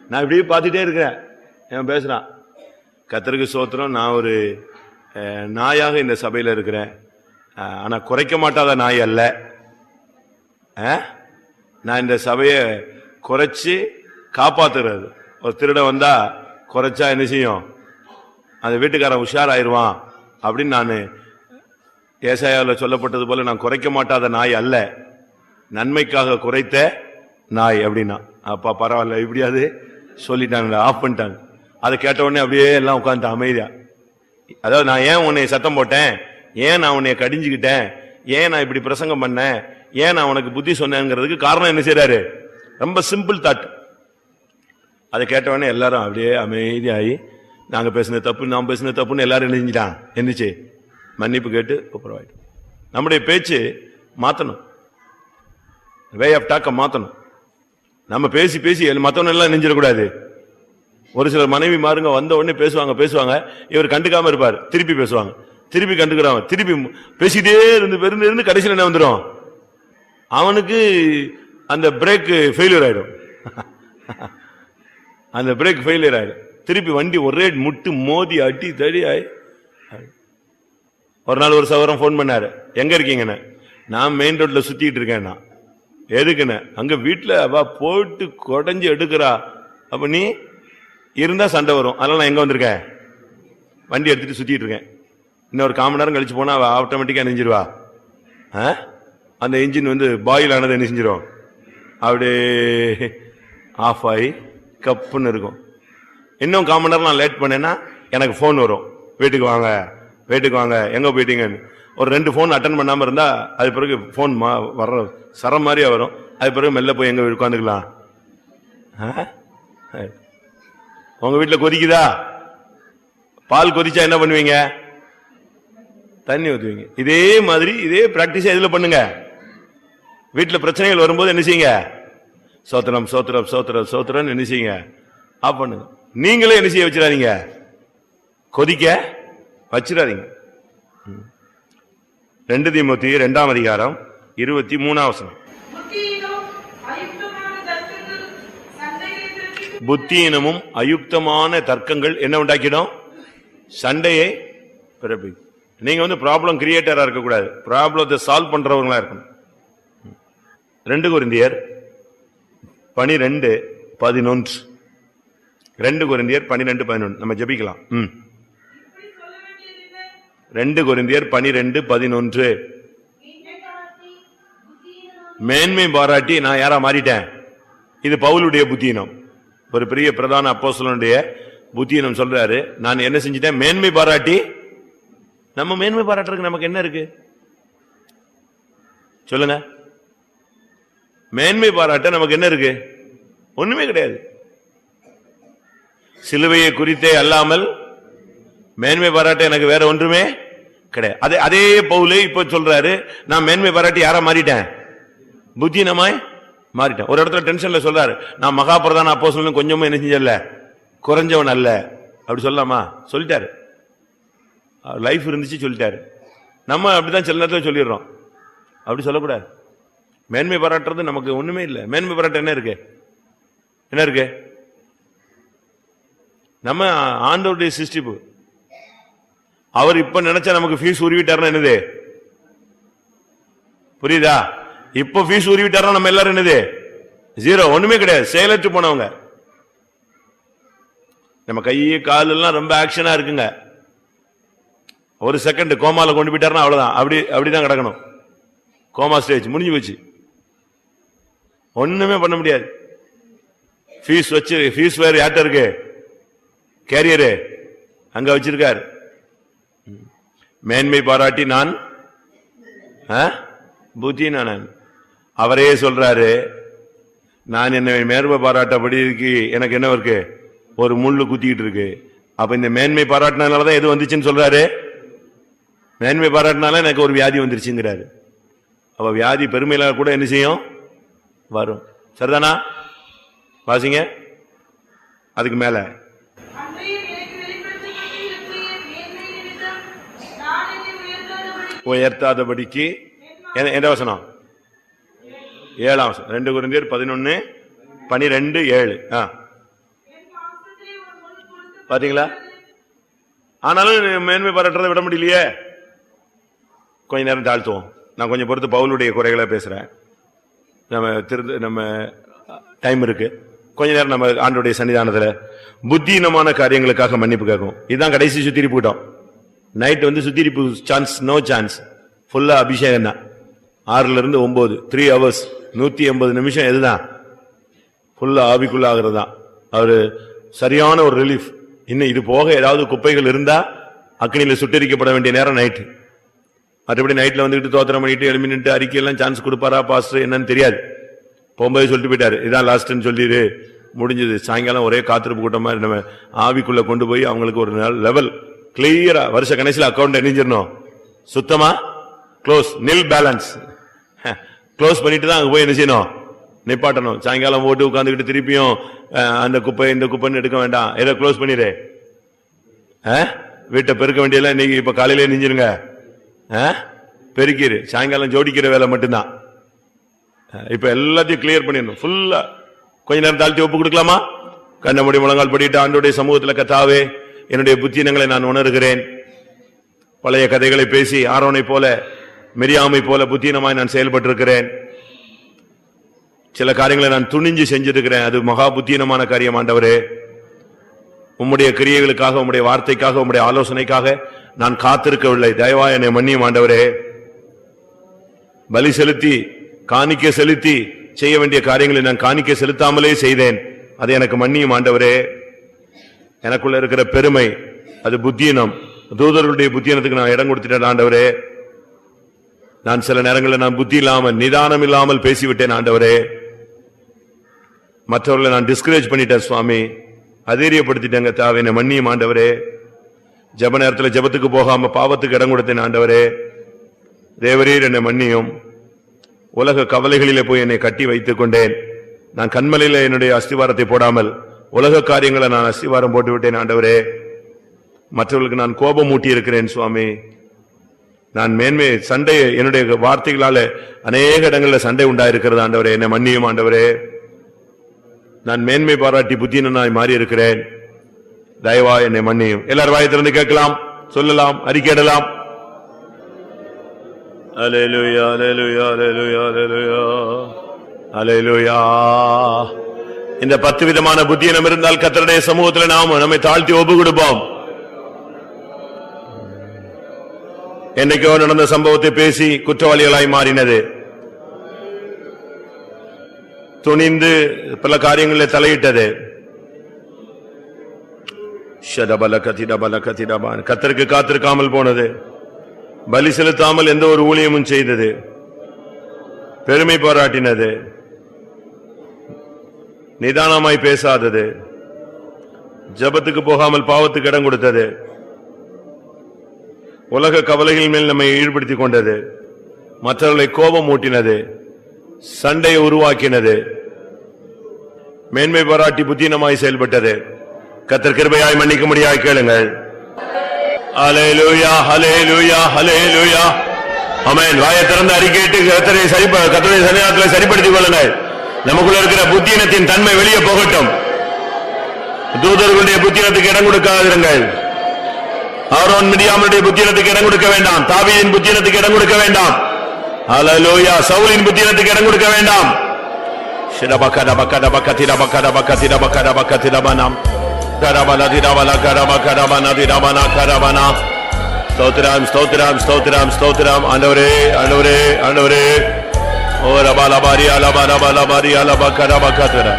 நான் இப்படியே பார்த்துட்டே இருக்கிறேன். அவன் பேசுறான், கர்த்தருக்கு ஸ்தோத்திரம், நான் ஒரு நாயாக இந்த சபையில இருக்கிறேன், ஆனா குறைக்க மாட்டாத நாய் அல்ல, நான் இந்த சபையை குறைச்சு காப்பாத்துறது. ஒரு திருட வந்தா குறைச்சா என்ன செய்யும், அந்த வீட்டுக்காரன் உஷாராயிருவான் அப்படின்னு நான் ஏசாயாவில் சொல்லப்பட்டது போல நான் குறைக்க மாட்டாத நாய் அல்ல, நன்மைக்காக குறைத்த நாய் அப்படின்னா. அப்பா பரவாயில்ல, இப்படியாவது சொல்லிட்டாங்க, ஆஃப் பண்ணிட்டாங்க. அதை கேட்ட உடனே அப்படியே எல்லாம் உட்காந்து அமைதியா. அதாவது நான் ஏன் உன்னை சத்தம் போட்டேன், ஏன் நான் உன்னை கடிஞ்சுக்கிட்டேன், ஏன் நான் இப்படி பிரசங்கம் பண்ணேன், ஏன் நான் உனக்கு புத்தி சொன்னேங்கிறதுக்கு காரணம் என்ன செய்யறாரு? ரொம்ப சிம்பிள் தாட். அதை கேட்டவொடனே எல்லாரும் அப்படியே அமைதியாகி, நாங்க பேசின தப்பு, நாம் பேசின தப்புன்னு எல்லாரும் நினைஞ்சிட்டான். என்னச்சு மன்னிப்பு கேட்டு ஒப்புரவாயிடும். நம்முடைய பேச்சு மாத்தணும், வே ஆஃப் டாக்க மாத்தணும். நம்ம பேசி பேசி மத்தவன் எல்லாம் நெஞ்சிடக்கூடாது. ஒரு சிலர் மனைவி மாறுங்க வந்த உடனே பேசுவாங்க, இவர் கண்டுக்காம இருப்பார், திருப்பி பேசுவாங்க, திருப்பி கண்டுக்கிறாங்க, திருப்பி பேசிட்டே இருந்து கடைசியில் என்ன வந்துடும், அவனுக்கு அந்த பிரேக் ஃபெயிலியர் ஆயிடும். அந்த பிரேக் ஃபெயிலியர் ஆயிடும். திருப்பி வண்டி ஒரே முட்டு மோதி அட்டி தடி ஆயி. ஒரு நாள் ஒரு சகோதரன் போன் பண்ணாரு, எங்க இருக்கீங்கன்னு. நான் மெயின் ரோட்ல சுத்திட்டு இருக்கேன். எதுக்குன்னு, அங்க வீட்டுல அவ போட்டு கொடைஞ்சு எடுக்கிறா, அப்ப நீ இருந்தா சண்டை வரும், அதனால நான் எங்க வந்திருக்கேன், வண்டி எடுத்துட்டு சுத்திட்டு இருக்கேன். இன்னொரு 1/4 மணி நேரம் கழிச்சு போனா அவ ஆட்டோமேட்டிக்கா நெஞ்சிருவா. அந்த இன்ஜின் வந்து பாயில் ஆனது என்ன செஞ்சிடும், அப்படியே ஆஃப் ஆகி கப்புன்னு இருக்கும். இன்னும் 1/4 மணி நேரம் நான் லேட் பண்ணேன்னா எனக்கு போன் வரும், வீட்டுக்கு வாங்க எங்க போயிட்டீங்கன்னு. ஒரு 2 போன் அட்டன் பண்ணாம இருந்தா அது பிறகு போன் வர்ற சரம் மாதிரியா வரும். அது பிறகு மெல்ல போய் எங்க உட்காந்துக்கலாம். உங்க வீட்டுல கொதிக்குதா? பால் கொதிச்சா என்ன பண்ணுவீங்க? தண்ணி ஊத்துவீங்க. இதே மாதிரி இதே பிராக்டிஸ் எதுல பண்ணுங்க. வீட்டுல பிரச்சனைகள் வரும்போது என்ன செய்யுங்க? சோத்திரம் சோத்திரம் சோத்திரம் சோத்திரம் என்ன செய்யுங்க? ஆஃப் பண்ணுங்க. நீங்களே என்ன செய்ய வச்சிடாதீங்க, கொதிக்க வச்சிடாதீங்க. 2 தீமோத்தேயு 2ஆம் அதிகாரம் 23 புத்தியினமும் அயுக்தமான தர்க்கங்கள் என்ன உண்டாக்கிடும்? சண்டையை பிறப்பிக்கும். நீங்க ப்ராப்ளம் கிரியேட்டரா இருக்கக்கூடாது, ப்ராப்ளத்தை சால்வ் பண்றவங்களா இருக்கணும். 2 கொரிந்தியர் 12:11 2 கொரிந்தியர் 12:11 நம்ம ஜெபிக்கலாம். 2 கொரிந்தியர் 12:11 மேன்மை பாராட்டி நான் யாரா மாறிட்டேன்? இது பவுலுடைய புத்தியினம், ஒரு பெரிய பிரதான அப்போஸ்தலனுடைய புத்தியினம் சொல்றாரு. நான் என்ன செஞ்சிட்டேன்? மேன்மை பாராட்டி. நம்ம மேன்மை பாராட்டுறதுக்கு நமக்கு என்ன இருக்கு சொல்லுங்க? மேன்மை பாராட்ட நமக்கு என்ன இருக்கு? ஒண்ணுமே கிடையாது. சிலுவையை குறித்தே அல்லாமல் மேன்மை பாராட்ட எனக்கு வேற ஒன்றுமே கிடையாது. அதே பவுலே இப்ப சொல்றாரு, நான் மேன்மை பாராட்டி யாரா மாறிட்டேன்? புத்தினமாய் மாறிட்டேன். ஒரு இடத்துல டென்ஷன்ல சொல்றாரு, நான் மகா பிரதான அப்போஸ்தலன் கொஞ்சமும் என்ன செஞ்சல, குறைஞ்சவன் அல்ல. அப்படி சொல்லலாமா? சொல்லிட்டாரு. லைஃப் இருந்துச்சு சொல்லிட்டாரு. நம்ம அப்படிதான் சில நேரத்தில் சொல்லிடுறோம். அப்படி சொல்லக்கூடாது. மேன்மை பாராட்டுறது நமக்கு ஒண்ணுமே இல்லை. மேன்மை பாராட்ட என்ன இருக்கு? என்ன இருக்கு? நம்ம ஆண்டவருடைய சிருஷ்டிப்பு. அவர் இப்ப நினைச்சா நமக்கு ஃபீஸ் உருவிட்டாருன்னா என்னது? புரியுதா? இப்ப ஃபீஸ் உருவிட்டாருன்னா நம்ம எல்லாரும் என்னது? ஜீரோ, ஒண்ணுமே கிடையாது. செயலற்று போனவங்க. நம்ம கை கால் எல்லாம் ரொம்ப ஆக்ஷனா இருக்குங்க. ஒரு செகண்ட் கோமால கொண்டு போயிட்டாருன்னா அவ்வளவுதான். அப்படிதான் கிடக்கணும். கோமா ஸ்டேஜ் முடிஞ்சு போச்சு. ஒண்ணுமே பண்ண முடியாது. ஃபீஸ் வச்சு ஃபீஸ் வேற யார்ட்ட இருக்கு? கேரியரு அங்க வச்சிருக்காரு. மேன்மை பாராட்டி நான் புத்தி நான் அவரே சொல்றாரு, நான் என்ன மேன்மை பாராட்டபடி இருக்கு, எனக்கு என்ன இருக்கு? ஒரு முள்ளு குத்திக்கிட்டு இருக்கு. அப்ப இந்த மேன்மை பாராட்டினாலதான் எது வந்துச்சுன்னு சொல்றாரு? மேன்மை பாராட்டினால எனக்கு ஒரு வியாதி வந்துருச்சுங்கிறாரு. அப்ப வியாதி பெருமையில கூட என்ன செய்யும்? வரும். சரிதானா? வாசிங்க அதுக்கு மேல. உயர்த்தாதபடிக்கு எந்த வசனம்? 7ஆம் வசனம். 2 கொரிந்தியர் 11:12-7. பாத்தீங்களா? ஆனாலும் மேன்மை பாராட்டுறதை விட முடியலையே. கொஞ்ச நேரம் தாழ்த்துவோம். நான் கொஞ்சம் பொறுத்து பவுலுடைய குறைகளை பேசுறேன். நம்ம டைம் இருக்கு. கொஞ்ச நேரம் நம்ம ஆண்டோடைய சன்னிதானத்துல புத்தியினமான காரியங்களுக்காக மன்னிப்பு கேட்கும். இதுதான் கடைசி சுத்திரிப்பு கூட்டம். நைட் சுத்திரிப்பு சான்ஸ், நோ சான்ஸ். ஃபுல்லா அபிஷேகம் தான். 6-9 3 hours 180 நிமிஷம். எதுதான்? ஃபுல்லா ஆவிக்குள்ள ஆகிறது தான். அவரு சரியான ஒரு ரிலீஃப். இன்னும் இது போக ஏதாவது குப்பைகள் இருந்தா அக்னியில சுட்டரிக்கப்பட வேண்டிய நேரம் நைட்டு. மற்றபடி நைட்ல தோத்திரம் பண்ணிட்டு எழுமிட்டு அறிக்கையெல்லாம் சான்ஸ் கொடுப்பாரா பாஸ்டர் என்னன்னு தெரியாது. போகும்போது சொல்லிட்டு போயிட்டாரு, இதான் லாஸ்ட்ன்னு சொல்லிடு, முடிஞ்சது. சாயங்காலம் ஒரே காத்திருப்பு கூட்டமா நம்ம ஆவிக்குள்ள கொண்டு போய் அவங்களுக்கு ஒரு லெவல் கிளியரா வருஷ கணேசில அக்கௌண்ட் இணைஞ்சிடணும். சுத்தமா க்ளோஸ், நில் பேலன்ஸ் க்ளோஸ் பண்ணிட்டு தான் அங்க போய் என்ன செய்யணும்? நிப்பாட்டணும். சாயங்காலம் ஓட்டு உட்காந்துக்கிட்டு திருப்பியும் அந்த குப்பை இந்த குப்பைன்னு எடுக்க வேண்டாம். ஏதோ க்ளோஸ் பண்ணிடு. வீட்டை பெருக்க வேண்டியெல்லாம் இன்னைக்கு இப்ப காலையில நெஞ்சிருங்க. பெருக்கிரு. சாயங்காலம் ஜோடிக்கிற வேலை மட்டும்தான். இப்ப எல்லாத்தையும் கிளியர் பண்ணிடணும் ஃபுல்லா. கொஞ்ச நேரம் தாழ்த்தி ஒப்பு கொடுக்கலாமா? கண்ணமுடி முழங்கால் படிட்டு ஆண்டோடைய சமூகத்தில், கர்த்தாவே என்னுடைய புத்தியினங்களை நான் உணர்கிறேன். பழைய கதைகளை பேசி ஆரோனை போல மிரியாமை போல புத்தியினமாய் நான் செயல்பட்டிருக்கிறேன். சில காரியங்களை நான் துணிஞ்சு செஞ்சிருக்கிறேன். அது மகா புத்தியினமான காரியம். ஆண்டவரே, உம்முடைய கிரியைகளுக்காக, உம்முடைய வார்த்தைக்காக, உம்முடைய ஆலோசனைக்காக நான் காத்திருக்கவில்லை. தயவா என்னை மன்னியும் ஆண்டவரே. பலி செலுத்தி காணிக்கை செலுத்தி செய்ய வேண்டிய காரியங்களை நான் காணிக்கை செலுத்தாமலே செய்தேன். அதை எனக்கு மன்னியும் ஆண்டவரே. எனக்குள்ள இருக்கிற பெருமை, அது புத்தியினம், தூதர்களுடைய புத்தியினத்துக்கு நான் இடம் கொடுத்துட்டேன் ஆண்டவரே. நான் சில நேரங்களில் நான் புத்தி இல்லாமல் நிதானம் இல்லாமல் பேசிவிட்டேன் ஆண்டவரே. மற்றவர்களை நான் டிஸ்கரேஜ் பண்ணிட்டேன் சுவாமி, அதீரியப்படுத்திட்டேங்க. தாவே என்னை மன்னியும் ஆண்டவரே. ஜெப நேரத்தில் ஜெபத்துக்கு போகாம பாவத்துக்கு இடம் கொடுத்தேன் ஆண்டவரே. தேவரீர் என்னை மன்னியும். உலக கவலைகளிலே போய் என்னை கட்டி வைத்துக் கொண்டேன். நான் கண்மலையில என்னுடைய அஸ்திவாரத்தை போடாமல் உலக காரியங்களை நான் அஸ்திவாரம் போட்டு விட்டேன் ஆண்டவரே. மற்றவர்களுக்கு நான் கோபம் மூட்டி இருக்கிறேன் சுவாமி. நான் மேன்மை சண்டை என்னுடைய வார்த்தைகளால அநேக இடங்களில் சண்டை உண்டாயிருக்கிறது ஆண்டவரே. என்னை மன்னியும் ஆண்டவரே. நான் மேன்மை பாராட்டி புத்தியனாய் மாறி இருக்கிறேன். தயவா என்னை மன்னியும். எல்லாரும் வாயத்திலிருந்து கேட்கலாம், சொல்லலாம், அறிக்கையிடலாம். அல்லேலூயா, அல்லேலூயா, அல்லேலூயா, அல்லேலூயா, அல்லேலூயா. இந்த 10 விதமான புத்தியினம் இருந்தால் கர்த்தருடைய சமூகத்தில் நாம் நம்மை தாழ்த்தி ஒப்பு கொடுப்போம். என்னைக்கோ நடந்த சம்பவத்தை பேசி குற்றவாளிகளாய் மாறினது, துணிந்து பல காரியங்களில் தலையிட்டது, கர்த்தருக்கு காத்திருக்காமல் போனது, பலி செலுத்தாமல் எந்த ஒரு ஊழியமும் செய்தது, பெருமை பாராட்டினது, நிதானமாய் பேசாதது, ஜெபத்துக்கு போகாமல் பாவத்துக்கு இடம் கொடுத்தது, உலக கவலைகள் மேல் நம்மை ஈடுபடுத்திக் கொண்டது, மற்றவர்களை கோபம் ஊட்டினது, சண்டையை உருவாக்கினது, மேன்மை பாராட்டி புத்தீனமாய் செயல்பட்டது. கர்த்தர் கிருபையாய் மன்னிக்க முடியாய் கேளுங்கள். அல்லேலூயா, அல்லேலூயா, அல்லேலூயா. ஆமென். வாயை திறந்து அறிக்கையிட்டு கர்த்தரை சன்னிதானத்தில் சரிப்படுத்திக் கொள்ளுங்கள். நமக்குள்ள இருக்கிற புத்தீனத்தின் தன்மை வெளியே போகட்டும். தூதர்களுடைய புத்தீனத்துக்கு இடம் கொடுக்காதிருங்கள். ஆரோன் மிரியாமுடைய புத்தீனத்துக்கு இடம் கொடுக்க வேண்டாம். தாவீதின் புத்தீனத்துக்கு இடம் கொடுக்க வேண்டாம். அல்லேலூயா. சவுலின் புத்தீனத்துக்கு இடம் கொடுக்க வேண்டாம். ஸ்தோத்திரம், ஸ்தோத்திரம், ஸ்தோத்திரம், ஸ்தோத்திரம். ஆண்டவரே, ஆண்டவரே, ஆண்டவரே. ஓ ரபா லபாரி அலபா ரபா லபாரி அலபா கரபா கதரா.